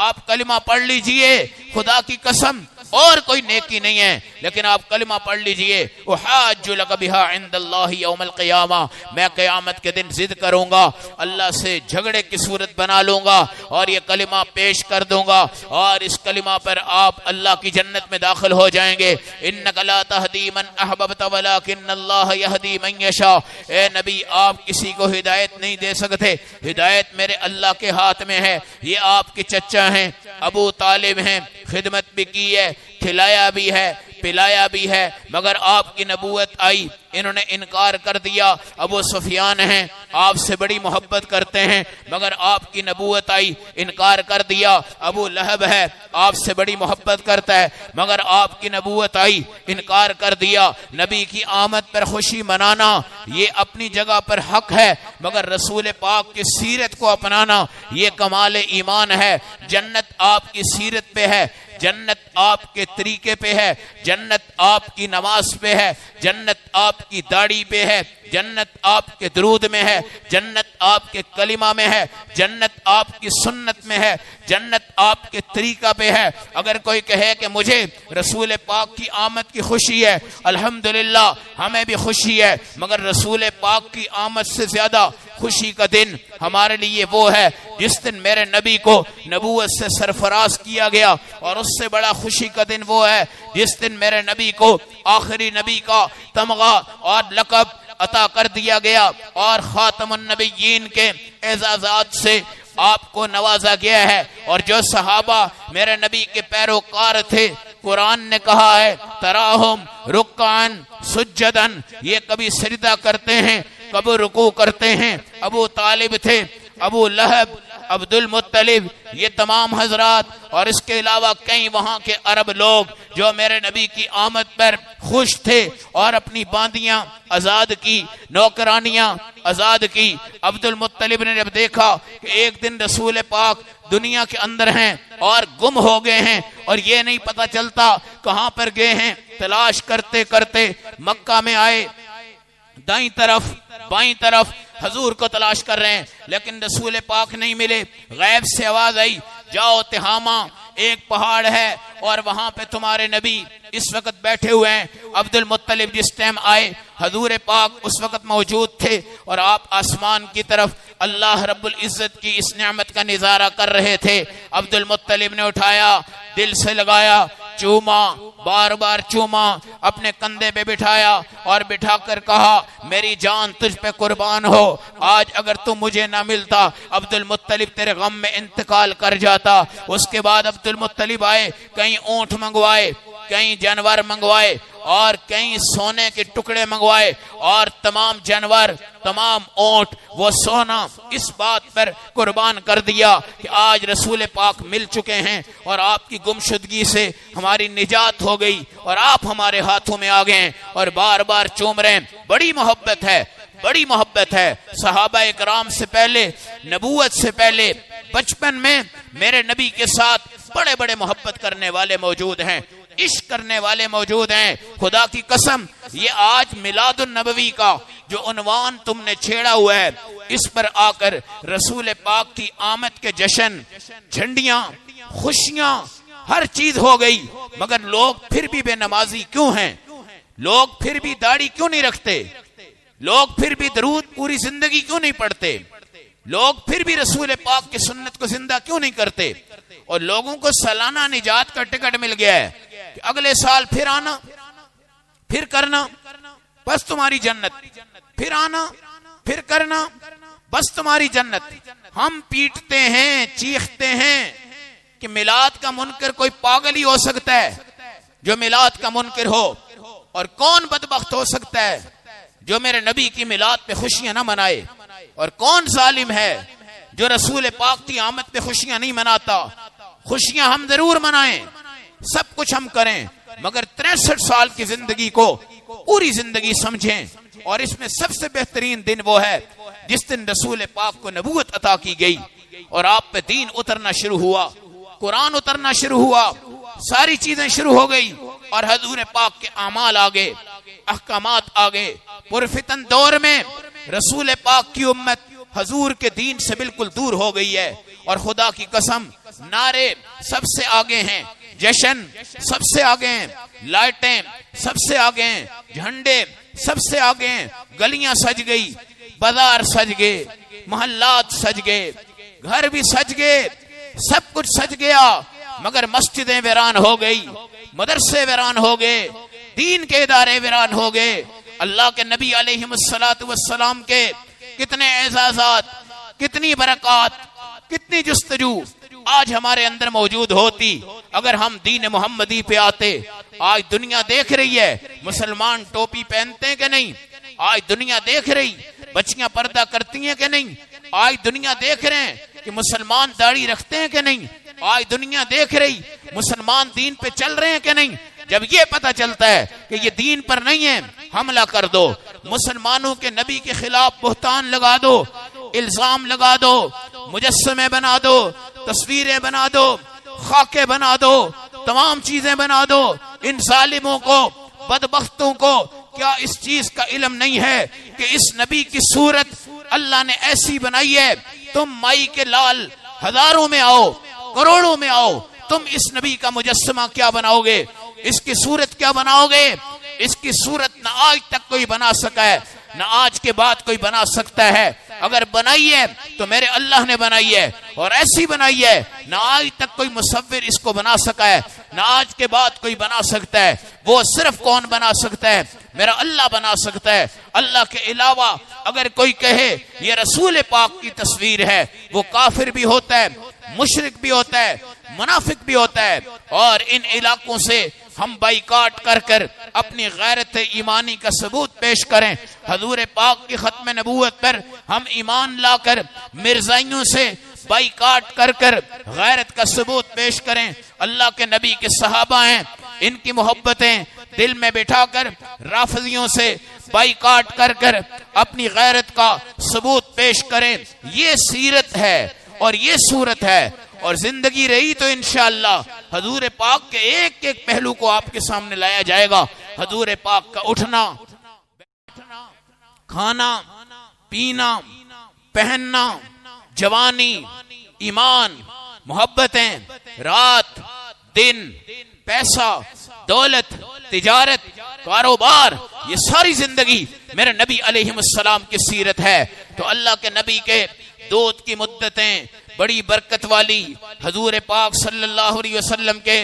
آپ کلمہ پڑھ لیجئے، خدا کی قسم اور کوئی نیکی نہیں ہے لیکن آپ کلمہ پڑھ لیجئے، احاج لک بہا عند اللہ یوم القیامہ، میں قیامت کے دن ضد کروں گا، اللہ سے جھگڑے کی صورت بنا لوں گا اور یہ کلمہ پیش کر دوں گا، اور اس کلمہ پر آپ اللہ کی جنت میں داخل ہو جائیں گے۔ انک لا تہدی من احببت ولکن اللہ یہدی من یشاء، اے نبی آپ کسی کو ہدایت نہیں دے سکتے، ہدایت میرے اللہ کے ہاتھ میں ہے۔ یہ آپ کے چچا ہیں، ابو طالب ہیں، خدمت بھی کی ہے، کھلایا بھی ہے، پلایا بھی ہے، مگر آپ کی نبوت آئی انہوں نے انکار کر دیا۔ ابو سفیان ہیں، آپ سے بڑی محبت کرتے ہیں، مگر آپ کی نبوت آئی انکار کر دیا۔ ابو لہب ہے، آپ سے بڑی محبت کرتا ہے، مگر آپ کی نبوت آئی انکار کر دیا۔ نبی کی آمد پر خوشی منانا یہ اپنی جگہ پر حق ہے، مگر رسول پاک کی سیرت کو اپنانا یہ کمال ایمان ہے۔ جنت آپ کی سیرت پہ ہے، جنت آپ کے طریقے پہ ہے، جنت آپ کی نماز پہ ہے، جنت آپ کی داڑھی پہ ہے، جنت آپ کے درود میں ہے، جنت آپ کے کلمہ میں ہے، جنت آپ کی سنت میں ہے، جنت آپ کے طریقہ پہ ہے۔ اگر کوئی کہے کہ مجھے رسول پاک کی آمد کی خوشی ہے، الحمدللہ ہمیں بھی خوشی ہے، مگر رسول پاک کی آمد سے زیادہ خوشی کا دن ہمارے لیے وہ ہے جس دن میرے نبی کو نبوت سے سرفراز کیا گیا، اور اس سے بڑا خوشی کا دن وہ ہے جس دن میرے نبی کو آخری نبی کا تمغہ اور لقب عطا کر دیا گیا، اور خاتم النبیین کے اعزازات سے آپ کو نوازا گیا ہے۔ اور جو صحابہ میرے نبی کے پیروکار تھے، قرآن نے کہا ہے تراہم رکعن سجدن، یہ کبھی سجدہ کرتے ہیں کبھی رکوع کرتے ہیں۔ ابو طالب تھے، ابو لہب، عبد المطلب، یہ تمام حضرات اور اس کے علاوہ کئی وہاں کے عرب لوگ جو میرے نبی کی آمد پر خوش تھے اور اپنی باندیاں آزاد کی، نوکرانیاں آزاد کی۔ عبد المطلب نے جب دیکھا کہ ایک دن رسول پاک دنیا کے اندر ہیں اور گم ہو گئے ہیں اور یہ نہیں پتہ چلتا کہاں پر گئے ہیں، تلاش کرتے کرتے مکہ میں آئے، دائیں طرف بائیں طرف حضور کو تلاش کر رہے ہیں لیکن رسول پاک نہیں ملے۔ غیب سے آواز آئی، جاؤ تہامہ ایک پہاڑ ہے اور وہاں پہ تمہارے نبی اس وقت بیٹھے ہوئے ہیں۔ عبد المطلب جس ٹائم آئے حضور پاک اس وقت موجود تھے اور آپ آسمان کی طرف اللہ رب العزت کی اس نعمت کا نظارہ کر رہے تھے۔ عبد المطلب نے اٹھایا، دل سے لگایا، چوما، بار بار چوما، اپنے کندھے پہ بٹھایا اور بٹھا کر کہا میری جان تجھ پہ قربان ہو، آج اگر تو مجھے نہ ملتا عبد المطلب تیرے غم میں انتقال کر جاتا۔ اس کے بعد عبد المطلب آئے، کہیں اونٹ منگوائے، کہیں جانور منگوائے اور کہیں سونے کے ٹکڑے منگوائے، اور تمام جانور، تمام اونٹ، وہ سونا اس بات پر قربان کر دیا کہ آج رسول پاک مل چکے ہیں اور آپ کی گمشدگی سے ہماری نجات ہو گئی اور آپ ہمارے ہاتھوں میں آ گئے ہیں، اور بار بار چوم رہے ہیں۔ بڑی محبت ہے، بڑی محبت ہے۔ صحابہ اکرام سے پہلے، نبوت سے پہلے بچپن میں میرے نبی کے ساتھ بڑے بڑے محبت کرنے والے موجود ہیں، عشق کرنے والے موجود ہیں۔ خدا کی قسم، یہ آج میلاد النبوی کا جو عنوان تم نے چھیڑا ہوا ہے، اس پر آ کر رسول پاک کی آمد کے جشن، جھنڈیاں، خوشیاں، ہر چیز ہو گئی، مگر لوگ پھر بھی بے نمازی کیوں ہیں؟ لوگ پھر بھی داڑھی کیوں نہیں رکھتے؟ لوگ پھر بھی درود پوری زندگی کیوں نہیں پڑھتے؟ لوگ پھر بھی رسول پاک کی سنت کو زندہ کیوں نہیں کرتے؟ اور لوگوں کو سالانہ نجات کا ٹکٹ مل گیا ہے کہ اگلے سال پھر آنا، پھر کرنا، بس تمہاری جنت، پھر آنا، پھر کرنا، بس تمہاری جنت۔ ہم پیٹتے ہیں، چیختے ہیں کہ میلاد کا منکر کوئی پاگل ہی ہو سکتا ہے جو میلاد کا منکر ہو، اور کون بدبخت ہو سکتا ہے جو میرے نبی کی میلاد پہ خوشیاں نہ منائے، اور کون ظالم ہے جو رسول پاک کی آمد پہ خوشیاں نہیں مناتا۔ خوشیاں ہم ضرور منائیں، سب کچھ ہم کریں، مگر 63 سال کی زندگی کو پوری زندگی سمجھیں، اور اس میں سب سے بہترین دن وہ ہے جس دن رسول پاک کو نبوت عطا کی گئی اور آپ پہ دین اترنا شروع ہوا، قرآن اترنا شروع ہوا، ساری چیزیں شروع ہو گئی، اور حضور پاک کے اعمال آگے، احکامات آگے۔ پرفتن دور میں رسول پاک کی امت حضور کے دین سے بالکل دور ہو گئی ہے، اور خدا کی قسم نعرے سب سے آگے ہیں، جشن سب سے آگے ہیں، لائٹیں سب سے آگے ہیں، جھنڈے سب سے آگے ہیں، گلیاں سج گئی، بازار سج گئے، محلات سج گئے، گھر بھی سج گئے، سب کچھ سج گیا، مگر مسجدیں ویران ہو گئی، مدرسے ویران ہو گئے، دین کے ادارے ویران ہو گئے۔ اللہ کے نبی علیہ السلام کے کتنے اعزازات، کتنی برکات، کتنی جستجو آج ہمارے اندر موجود ہوتی اگر ہم دین محمدی پہ آتے۔ آج دنیا دیکھ رہی ہے مسلمان ٹوپی پہنتے ہیں کہ نہیں، آج دنیا دیکھ رہی بچیاں پردہ کرتی ہیں کہ نہیں، آج دنیا دیکھ رہے ہیں کہ مسلمان داڑھی رکھتے ہیں کہ نہیں، آج دنیا دیکھ رہی مسلمان دین پہ چل رہے ہیں کہ نہیں۔ جب یہ پتہ چلتا ہے کہ یہ دین پر نہیں ہے، حملہ کر دو، مسلمانوں کے نبی کے خلاف بہتان لگا دو، الزام لگا دو، مجسمے بنا دو، تصویریں بنا دو، خاکے بنا دو، تمام چیزیں بنا دو۔ ان ظالموں کو، بدبختوں کو کیا اس چیز کا علم نہیں ہے کہ اس نبی کی صورت اللہ نے ایسی بنائی ہے؟ تم مائی کے لال ہزاروں میں آؤ، کروڑوں میں آؤ، تم اس نبی کا مجسمہ کیا بناؤ گے؟ اس کی صورت کیا بناؤ گے؟ اس کی صورت نہ آج تک کوئی بنا سکا ہے، نہ آج کے بعد کوئی بنا سکتا ہے۔ اگر بنائی ہے تو میرے اللہ نے بنائی ہے، اور ایسی بنائی ہے نہ آج تک کوئی مصور اس کو بنا سکا ہے، نہ آج کے بعد کوئی بنا سکتا ہے۔ وہ صرف کون بنا سکتا ہے؟ میرا اللہ بنا سکتا ہے۔ اللہ کے علاوہ اگر کوئی کہے یہ رسول پاک کی تصویر ہے، وہ کافر بھی ہوتا ہے، مشرک بھی ہوتا ہے، منافق بھی ہوتا ہے۔ اور ان علاقوں سے ہم بائیکاٹ کر کر اپنی غیرت ایمانی کا ثبوت پیش کریں۔ حضور پاک کی ختم نبوت پر ہم ایمان لا کر مرزائیوں سے بائیکاٹ کر کر غیرت کا ثبوت پیش کریں۔ اللہ کے نبی کے صحابہ ہیں، ان کی محبتیں دل میں بٹھا کر رافضیوں سے بائیکاٹ کر کر اپنی غیرت کا ثبوت پیش کریں۔ یہ سیرت ہے اور یہ صورت ہے، اور زندگی رہی تو انشاءاللہ حضور پاک کے ایک ایک پہلو کو آپ کے سامنے لایا جائے گا۔ حضور پاک کا اٹھنا، کھانا، پینا، پہننا، جوانی، ایمان، محبتیں، رات، دن، پیسہ، دولت، تجارت، کاروبار، یہ ساری زندگی میرے نبی علیہ السلام کی سیرت ہے۔ تو اللہ کے نبی کے دودھ کی مدتیں بڑی برکت والی، حضور پاک صلی اللہ علیہ وسلم کے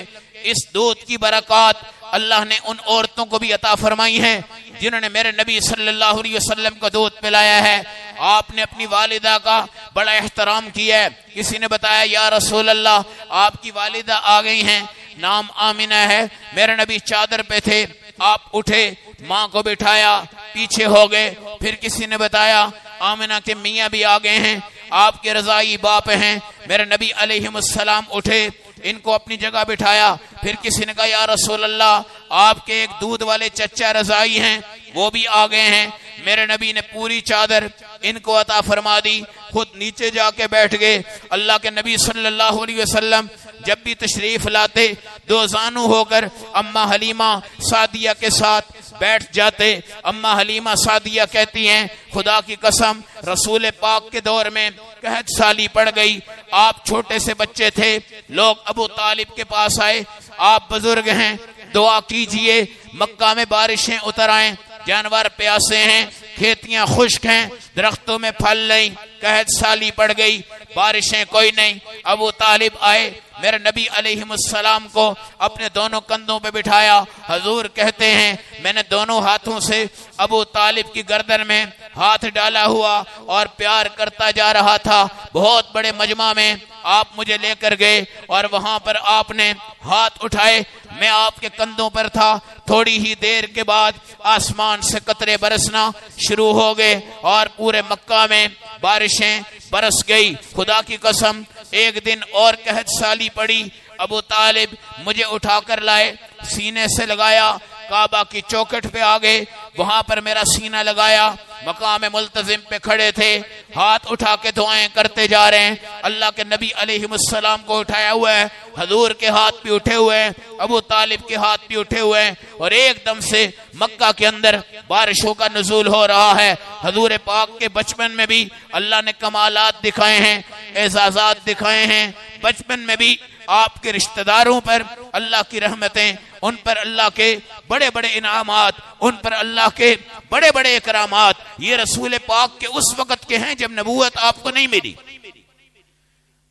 اس دودھ کی برکات اللہ نے ان عورتوں کو بھی عطا فرمائی ہیں جنہوں نے میرے نبی صلی اللہ علیہ وسلم کو دودھ پلایا ہے. آپ نے اپنی والدہ کا بڑا احترام کیا ہے. کسی نے بتایا یا رسول اللہ آپ کی والدہ آ گئی ہیں, نام آمنہ ہے. میرے نبی چادر پہ تھے, آپ اٹھے, ماں کو بٹھایا, پیچھے ہو گئے. پھر کسی نے بتایا آمنہ کے میاں بھی آ گئے ہیں, آپ کے رضائی باپ ہیں. میرے نبی علیہ السلام اٹھے, ان کو اپنی جگہ بٹھایا. پھر کسی نے کہا یا رسول اللہ آپ کے ایک دودھ والے چچا رضائی ہیں, وہ بھی آ گئے ہیں. میرے نبی نے پوری چادر ان کو عطا فرما دی, خود نیچے جا کے بیٹھ گئے. اللہ کے نبی صلی اللہ علیہ وسلم جب بھی تشریف لاتے دو زانو ہو کر اماں حلیمہ سعدیہ کے ساتھ بیٹھ جاتے. اماں حلیمہ سعدیہ کہتی ہیں خدا کی قسم رسول پاک کے دور میں قحط سالی پڑ گئی, آپ چھوٹے سے بچے تھے, لوگ ابو طالب کے پاس آئے, آپ بزرگ ہیں, دعا کیجئے مکہ میں بارشیں اتر آئیں, جانور پیاسے ہیں, کھیتیاں خشک ہیں, درختوں میں پھل نہیں, قحط سالی پڑ گئی, بارشیں کوئی نہیں. ابو طالب آئے, میرے نبی علیہ السلام کو اپنے دونوں کندھوں پہ بٹھایا. حضور کہتے ہیں میں نے دونوں ہاتھوں سے ابو طالب کی گردن میں ہاتھ ڈالا ہوا اور پیار کرتا جا رہا تھا. بہت بڑے مجمع میں آپ مجھے لے کر گئے اور وہاں پر آپ نے ہاتھ اٹھائے, میں آپ کے کندھوں پر تھا. تھوڑی ہی دیر کے بعد آسمان سے قطرے برسنا شروع ہو گئے اور پورے مکہ میں بارشیں برس گئی. خدا کی قسم ایک دن اور قحط سالی پڑی. ابو طالب مجھے اٹھا کر لائے, سینے سے لگایا, کعبہ کی چوکٹ پہ آ گئے, وہاں پر میرا سینہ لگایا. مقام ملتزم پہ کھڑے تھے, ہاتھ اٹھا کے دعائیں کرتے جا رہے ہیں. اللہ کے نبی علیہ السلام کو اٹھایا ہوا ہے, حضور کے ہاتھ بھی اٹھے ہوئے ہیں, ابو طالب کے ہاتھ بھی اٹھے ہوئے ہیں, اور ایک دم سے مکہ کے اندر بارشوں کا نزول ہو رہا ہے. حضور پاک کے بچپن میں بھی اللہ نے کمالات دکھائے ہیں, اعزازات دکھائے ہیں. بچپن میں بھی آپ کے رشتہ داروں پر اللہ کی رحمتیں, ان پر اللہ کے بڑے بڑے انعامات, ان پر اللہ کے بڑے بڑے اکرامات. یہ رسول پاک کے اس وقت کے ہیں جب نبوت آپ کو نہیں ملی.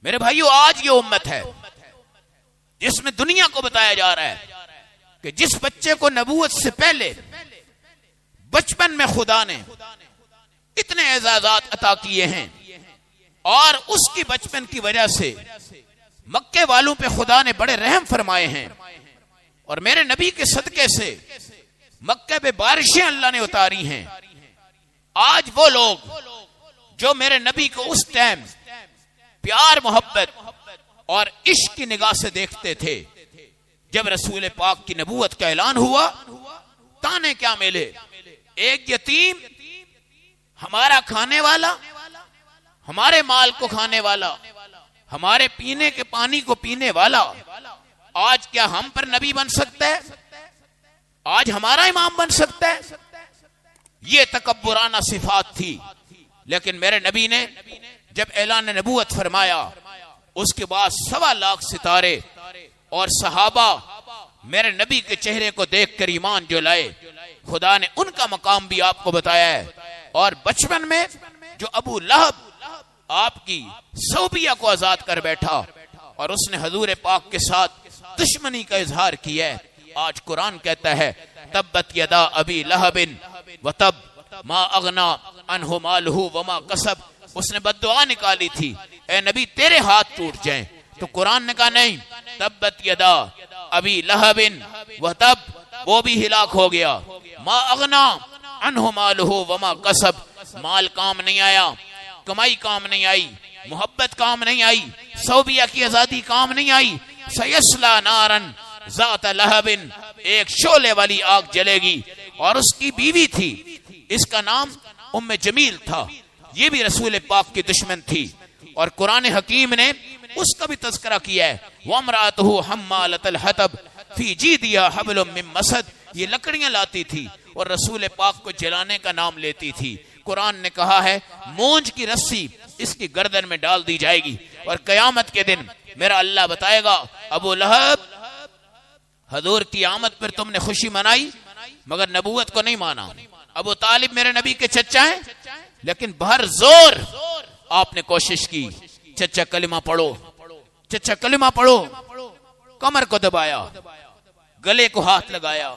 میرے بھائیو آج یہ امت ہے جس میں دنیا کو بتایا جا رہا ہے کہ جس بچے کو نبوت سے پہلے بچپن میں خدا نے اتنے اعزازات عطا کیے ہیں, اور اس کی بچپن کی وجہ سے مکے والوں پہ خدا نے بڑے رحم فرمائے ہیں, اور میرے نبی کے صدقے سے مکے پہ بارشیں اللہ نے اتاری ہیں. آج وہ لوگ جو میرے نبی کو اس ٹائم پیار محبت اور عشق کی نگاہ سے دیکھتے تھے, جب رسول پاک کی نبوت کا اعلان ہوا تانے کیا ملے. ایک یتیم ہمارا کھانے والا, ہمارے مال کو کھانے والا, ہمارے پینے کے پانی کو پینے والا, آج کیا ہم پر نبی بن سکتا ہے؟ آج ہمارا امام بن سکتا ہے؟ یہ تکبرانہ صفات تھی. لیکن میرے نبی نے جب اعلان نبوت فرمایا اس کے بعد 1.25 لاکھ ستارے اور صحابہ میرے نبی کے چہرے کو دیکھ کر ایمان جو لائے. خدا نے ان کا مقام بھی آپ کو بتایا ہے. اور بچپن میں جو ابو لہب آپ کی صوبیہ کو آزاد کر بیٹھا اور اس نے حضور پاک کے ساتھ دشمنی کا اظہار کیا ہے, آج قرآن کہتا ہے تبت یدا ابی لہب وتب ما اغنا عنہ مالہ وما کسب. اس نے بد دعا نکالی تھی اے نبی تیرے ہاتھ ٹوٹ جائیں, تو قرآن نے کہا نہیں, تبت یدا ابی لہب وتب, وہ بھی ہلاک ہو گیا. ما اغنا عنہ مالہ وما کسب, مال کام نہیں آیا, کمائی کام نہیں آئی, محبت کام نہیں آئی, صوبیہ کی آزادی کام نہیں آئی. سیسلا نارن ذات لہب, ایک شعلے والی آگ جلے گی. اور اس کی بیوی تھی, اس کا نام ام جمیل تھا, یہ بھی رسول پاک کی دشمن تھی. اور قرآن حکیم نے اس کا بھی تذکرہ کیا ہے, وامرأتہ حمالۃ الحطب فی جیدہا حبل من مسد, یہ لکڑیاں لاتی تھی اور رسول پاک کو جلانے کا نام لیتی تھی. قرآن نے کہا ہے مونج کی رسی اس کی گردن میں ڈال دی جائے گی, اور قیامت کے دن میرا اللہ بتائے گا ابو لہب حضور کی آمد پر تم نے خوشی منائی مگر نبوت کو نہیں مانا. ابو طالب میرے نبی کے چچا ہیں, لیکن بہر زور آپ نے کوشش کی چچا کلمہ پڑھو, چچا کلمہ پڑھو. کمر کو دبایا، گلے کو ہاتھ لگایا،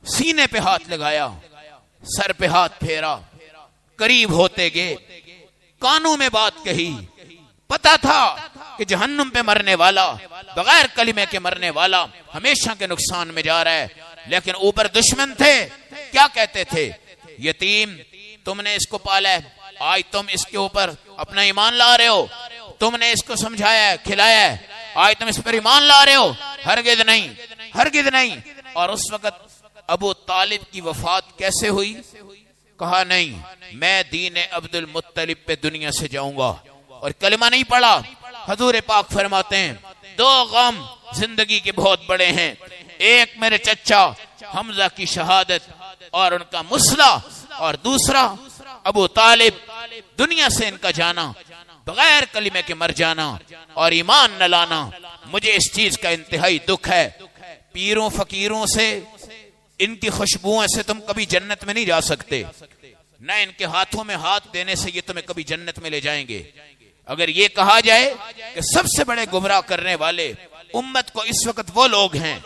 سینے پہ ہاتھ لگایا، سر پہ ہاتھ پھیرا، قریب ہوتے گئے، کانوں میں بات کہی. پتا تھا کہ جہنم پہ مرنے والا، بغیر کلمے کے مرنے والا ہمیشہ کے نقصان میں جا رہا ہے، لیکن اوپر دشمن تھے. کیا کہتے تھے؟ یتیم تم نے اس کو پالا ہے، آج تم اس کے اوپر اپنا ایمان لا رہے ہو، تم نے اس کو سمجھایا ہے، کھلایا ہے، آج تم اس پر ایمان لا رہے ہو. ہرگز نہیں، ہرگز نہیں. اور اس وقت ابو طالب کی وفات کیسے ہوئی؟ کہا نہیں، میں دین عبد المطلب پہ دنیا سے جاؤں گا، اور کلمہ نہیں پڑھا. حضور پاک فرماتے ہیں دو غم زندگی کے بہت بڑے ہیں، ایک میرے چچا حمزہ کی شہادت اور ان کا مسئلہ، اور دوسرا ابو طالب دنیا سے ان کا جانا، بغیر کلمے کے مر جانا اور ایمان نہ لانا. مجھے اس چیز کا انتہائی دکھ ہے. پیروں فقیروں سے، ان کی خوشبوؤں سے تم کبھی جنت میں نہیں جا سکتے، نہ ان کے ہاتھوں میں ہاتھ دینے سے یہ تمہیں کبھی جنت میں لے جائیں گے. اگر یہ کہا جائے کہ سب سے بڑے گمراہ کرنے والے امت کو اس وقت وہ لوگ ہیں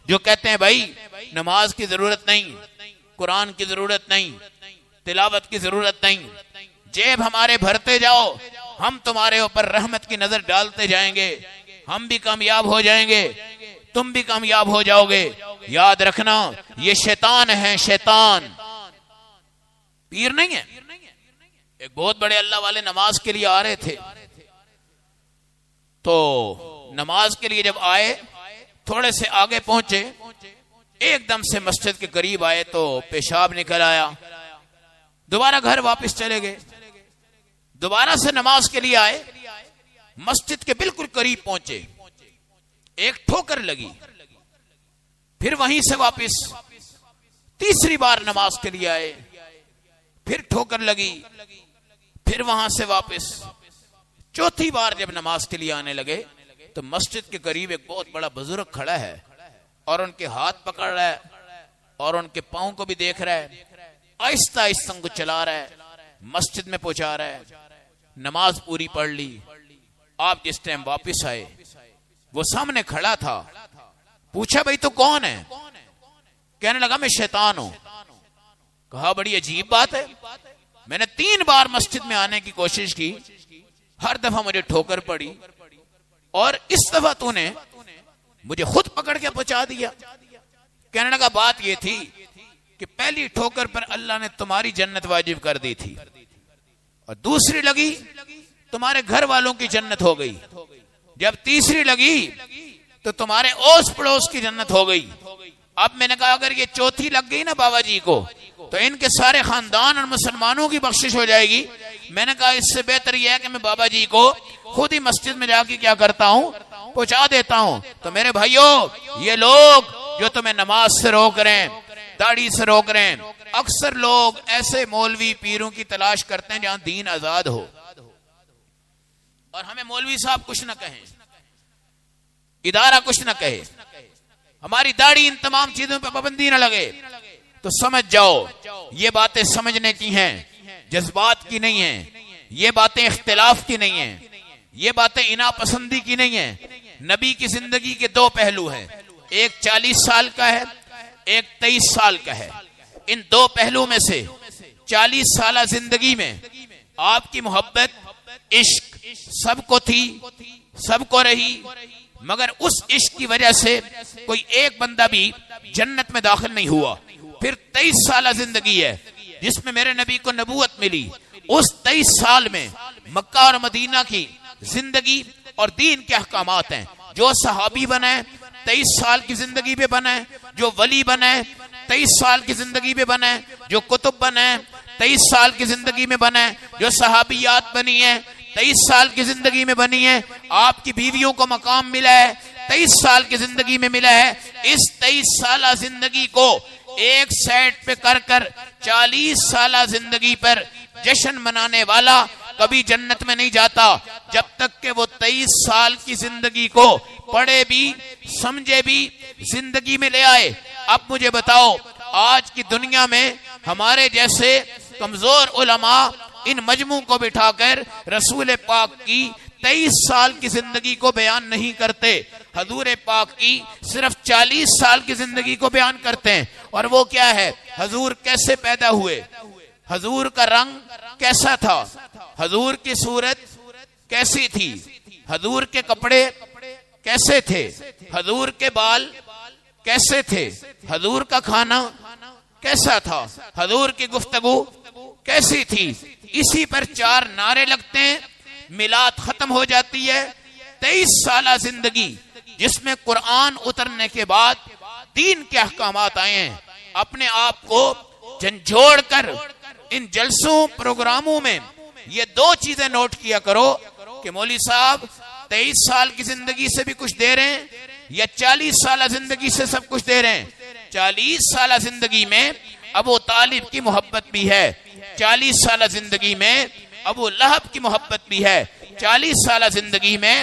جو کہتے ہیں بھائی نماز کی ضرورت نہیں، قرآن کی ضرورت نہیں، تلاوت کی ضرورت نہیں، جیب ہمارے بھرتے جاؤ، ہم تمہارے اوپر رحمت کی نظر ڈالتے جائیں گے، ہم بھی کامیاب ہو جائیں گے، تم بھی کامیاب ہو جاؤ گے. یاد رکھنا یہ شیطان ہے، شیطان، پیر نہیں ہے. ایک بہت بڑے اللہ والے نماز کے لیے آ رہے تھے، تو نماز کے لیے جب آئے تھوڑے سے آگے پہنچے، ایک دم سے مسجد کے قریب آئے تو پیشاب نکل آیا. دوبارہ گھر واپس چلے گئے، دوبارہ سے نماز کے لیے آئے، مسجد کے بالکل قریب پہنچے، ایک ٹھوکر لگی، پھر وہیں سے واپس تیسری بار نماز کے لیے آئے، پھر ٹھوکر لگی، پھر وہاں سے واپس. چوتھی بار جب نماز کے لیے آنے لگے تو مسجد کے قریب ایک بہت بڑا بزرگ کھڑا ہے اور ان کے ہاتھ پکڑ رہا ہے اور ان کے پاؤں کو بھی دیکھ رہا ہے، آہستہ آہستہ ان کو چلا رہا ہے، مسجد میں پہنچا رہا ہے. نماز پوری پڑھ لی. آپ جس ٹائم واپس آئے وہ سامنے کھڑا تھا، پوچھا بھائی تو کون ہے؟ کہنے لگا میں شیطان ہوں. کہا بڑی عجیب بات ہے، میں نے 3 بار مسجد میں آنے کی کوشش کی، ہر دفعہ مجھے ٹھوکر پڑی، اور اس دفعہ تو نے مجھے خود پکڑ کے پہنچا دیا. کہنے لگا بات یہ تھی کہ پہلی ٹھوکر پر اللہ نے تمہاری جنت واجب کر دی تھی، اور دوسری لگی تمہارے گھر والوں کی جنت ہو گئی، جب تیسری لگی تو تمہارے اوس پڑوس کی جنت ہو گئی. اب میں نے کہا اگر یہ چوتھی لگ گئی نا بابا جی کو تو ان کے سارے خاندان اور مسلمانوں کی بخشش ہو جائے گی. میں نے کہا اس سے بہتر یہ ہے کہ میں بابا جی کو خود ہی مسجد میں جا کے کیا کرتا ہوں، پہنچا دیتا ہوں. تو میرے بھائیوں، یہ لوگ جو تمہیں نماز سے روک رہے ہیں، داڑھی سے روک رہے ہیں، اکثر لوگ ایسے مولوی پیروں کی تلاش کرتے ہیں جہاں دین آزاد ہو. اور ہمیں مولوی صاحب کچھ نہ کہیں، ادارہ کچھ نہ کہے، ہماری داڑھی ان تمام چیزوں پہ پابندی نہ لگے، تو سمجھ جاؤ یہ باتیں سمجھنے کی ہیں، جذبات کی نہیں ہیں، یہ باتیں اختلاف کی نہیں ہیں، یہ باتیں انا پسندی کی نہیں ہیں. نبی کی زندگی کے 2 پہلو ہیں، ایک 40 سال کا ہے، ایک 23 سال کا ہے. ان 2 پہلو میں سے 40 سالہ زندگی میں آپ کی محبت، عشق سب کو تھی، سب کو رہی، مگر اس عشق کی وجہ سے کوئی ایک بندہ بھی جنت میں داخل نہیں ہوا. پھر 23 سالہ زندگی ہے جس میں میرے نبی کو نبوت ملی. اس 23 سال میں مکہ اور مدینہ کی زندگی اور دین کے احکامات ہیں. جو صحابی بنے 23 سال کی زندگی پہ بنے، جو ولی بنے 23 سال کی زندگی پہ بنے، جو کتب بنے 23 سال کی زندگی میں بنے، جو صحابیات بنی ہیں 23 سال کی زندگی میں بنی ہے. آپ کی بیویوں کو مقام ملا ہے 23 سال کی زندگی میں ملا ہے. اس 23 سالہ زندگی کو ایک سائڈ پہ کر کر 40 سالہ زندگی پر جشن منانے والا کبھی جنت میں نہیں جاتا جب تک کہ وہ 23 سال کی زندگی کو پڑھے بھی، سمجھے بھی، زندگی میں لے آئے. اب مجھے بتاؤ آج کی دنیا میں ہمارے جیسے کمزور علماء ان مجموع کو بٹھا کر رسول پاک کی 23 سال کی زندگی کو بیان نہیں کرتے. حضور پاک کی صرف 40 سال کی زندگی کو بیان کرتے ہیں، اور وہ کیا ہے؟ حضور کیسے پیدا ہوئے، حضور کا رنگ کیسا تھا، حضور کی صورت کیسی تھی، حضور کے کپڑے کیسے تھے، حضور کے بال کیسے تھے، حضور کا کھانا کیسا تھا، حضور کی گفتگو کیسی تھی۔ اسی پر 4 نعرے لگتے ہیں، میلاد ختم ہو جاتی ہے۔ 23 سالہ زندگی جس میں قرآن اترنے کے بعد دین کے احکامات آئے ہیں، اپنے آپ کو جھنجھوڑ کر ان جلسوں پروگراموں میں یہ 2 چیزیں نوٹ کیا کرو کہ مولوی صاحب 23 سال کی زندگی سے بھی کچھ دے رہے ہیں یا 40 سالہ زندگی سے سب کچھ دے رہے ہیں۔ 40 سالہ زندگی میں ابو طالب کی محبت بھی ہے، 40 سالہ زندگی میں ابو لہب کی محبت بھی ہے، 40 سالہ زندگی میں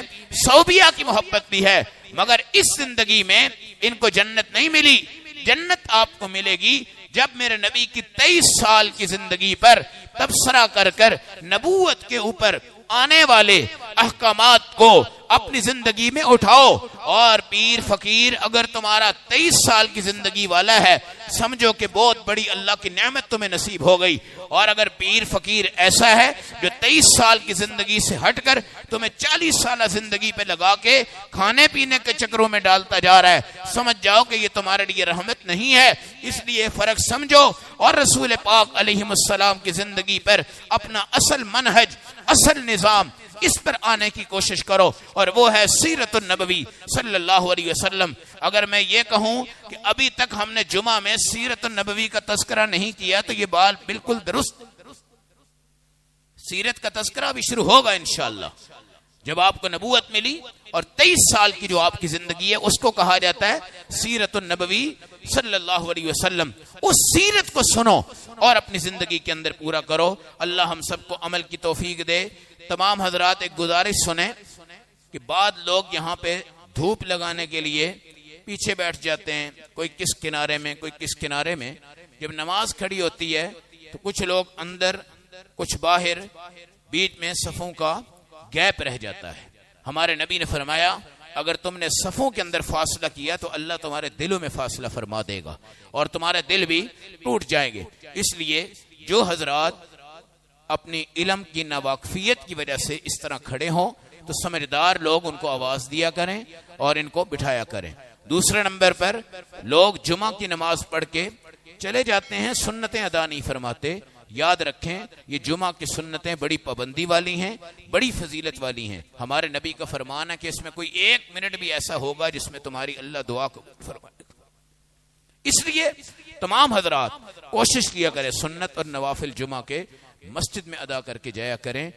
صوبیہ کی محبت بھی ہے، مگر اس زندگی میں ان کو جنت نہیں ملی۔ جنت آپ کو ملے گی جب میرے نبی کی 23 سال کی زندگی پر تبصرہ کر کر نبوت کے اوپر آنے والے احکامات کو اپنی زندگی میں اٹھاؤ۔ اور پیر فقیر اگر تمہارا 23 سال کی زندگی والا ہے، سمجھو کہ بہت بڑی اللہ کی نعمت تمہیں نصیب ہو گئی۔ اور اگر پیر فقیر ایسا ہے جو 23 سال کی زندگی سے ہٹ کر تمہیں 40 سالہ زندگی پہ لگا کے کھانے پینے کے چکروں میں ڈالتا جا رہا ہے، سمجھ جاؤ کہ یہ تمہارے لیے رحمت نہیں ہے۔ اس لیے فرق سمجھو اور رسول پاک علیہ السلام کی زندگی پر اپنا اصل منہج، اصل نظام، اس پر آنے کی کوشش کرو، اور وہ ہے سیرت النبوی صلی اللہ علیہ وسلم۔ اگر میں یہ کہوں کہ ابھی تک ہم نے جمعہ میں سیرت النبوی کا تذکرہ نہیں کیا تو یہ بات بالکل درست۔ سیرت کا تذکرہ بھی شروع ہوگا انشاءاللہ۔ جب آپ کو نبوت ملی اور 23 سال کی جو آپ کی زندگی ہے اس کو کہا جاتا ہے سیرت النبوی صلی اللہ علیہ وسلم۔ اس سیرت کو سنو اور اپنی زندگی کے اندر پورا کرو۔ اللہ ہم سب کو عمل کی توفیق دے۔ تمام حضرات ایک گزارش سنیں کہ بعد لوگ یہاں پہ دھوپ لگانے کے لیے پیچھے بیٹھ جاتے ہیں، کوئی کس کنارے میں کوئی کس کنارے میں۔ جب نماز کھڑی ہوتی ہے تو کچھ لوگ اندر کچھ باہر، بیچ میں صفوں کا گیپ رہ جاتا ہے۔ ہمارے نبی نے فرمایا اگر تم نے صفوں کے اندر فاصلہ کیا تو اللہ تمہارے دلوں میں فاصلہ فرما دے گا اور تمہارے دل بھی ٹوٹ جائیں گے۔ اس لیے جو حضرات اپنی علم کی ناواقفیت کی وجہ سے اس طرح کھڑے ہوں تو سمجھدار لوگ ان کو آواز دیا کریں اور ان کو بٹھایا کریں۔ دوسرے نمبر پر لوگ جمعہ کی نماز پڑھ کے چلے جاتے ہیں، سنتیں ادا نہیں فرماتے۔ یاد رکھیں یہ جمعہ کی سنتیں بڑی پابندی والی ہیں، بڑی فضیلت والی ہیں۔ ہمارے نبی کا فرمان ہے کہ اس میں کوئی 1 منٹ بھی ایسا ہوگا جس میں تمہاری اللہ دعا کو فرمائے۔ اس لیے تمام حضرات کوشش کیا کریں سنت اور نوافل جمعہ کے مسجد میں ادا کر کے جایا کریں۔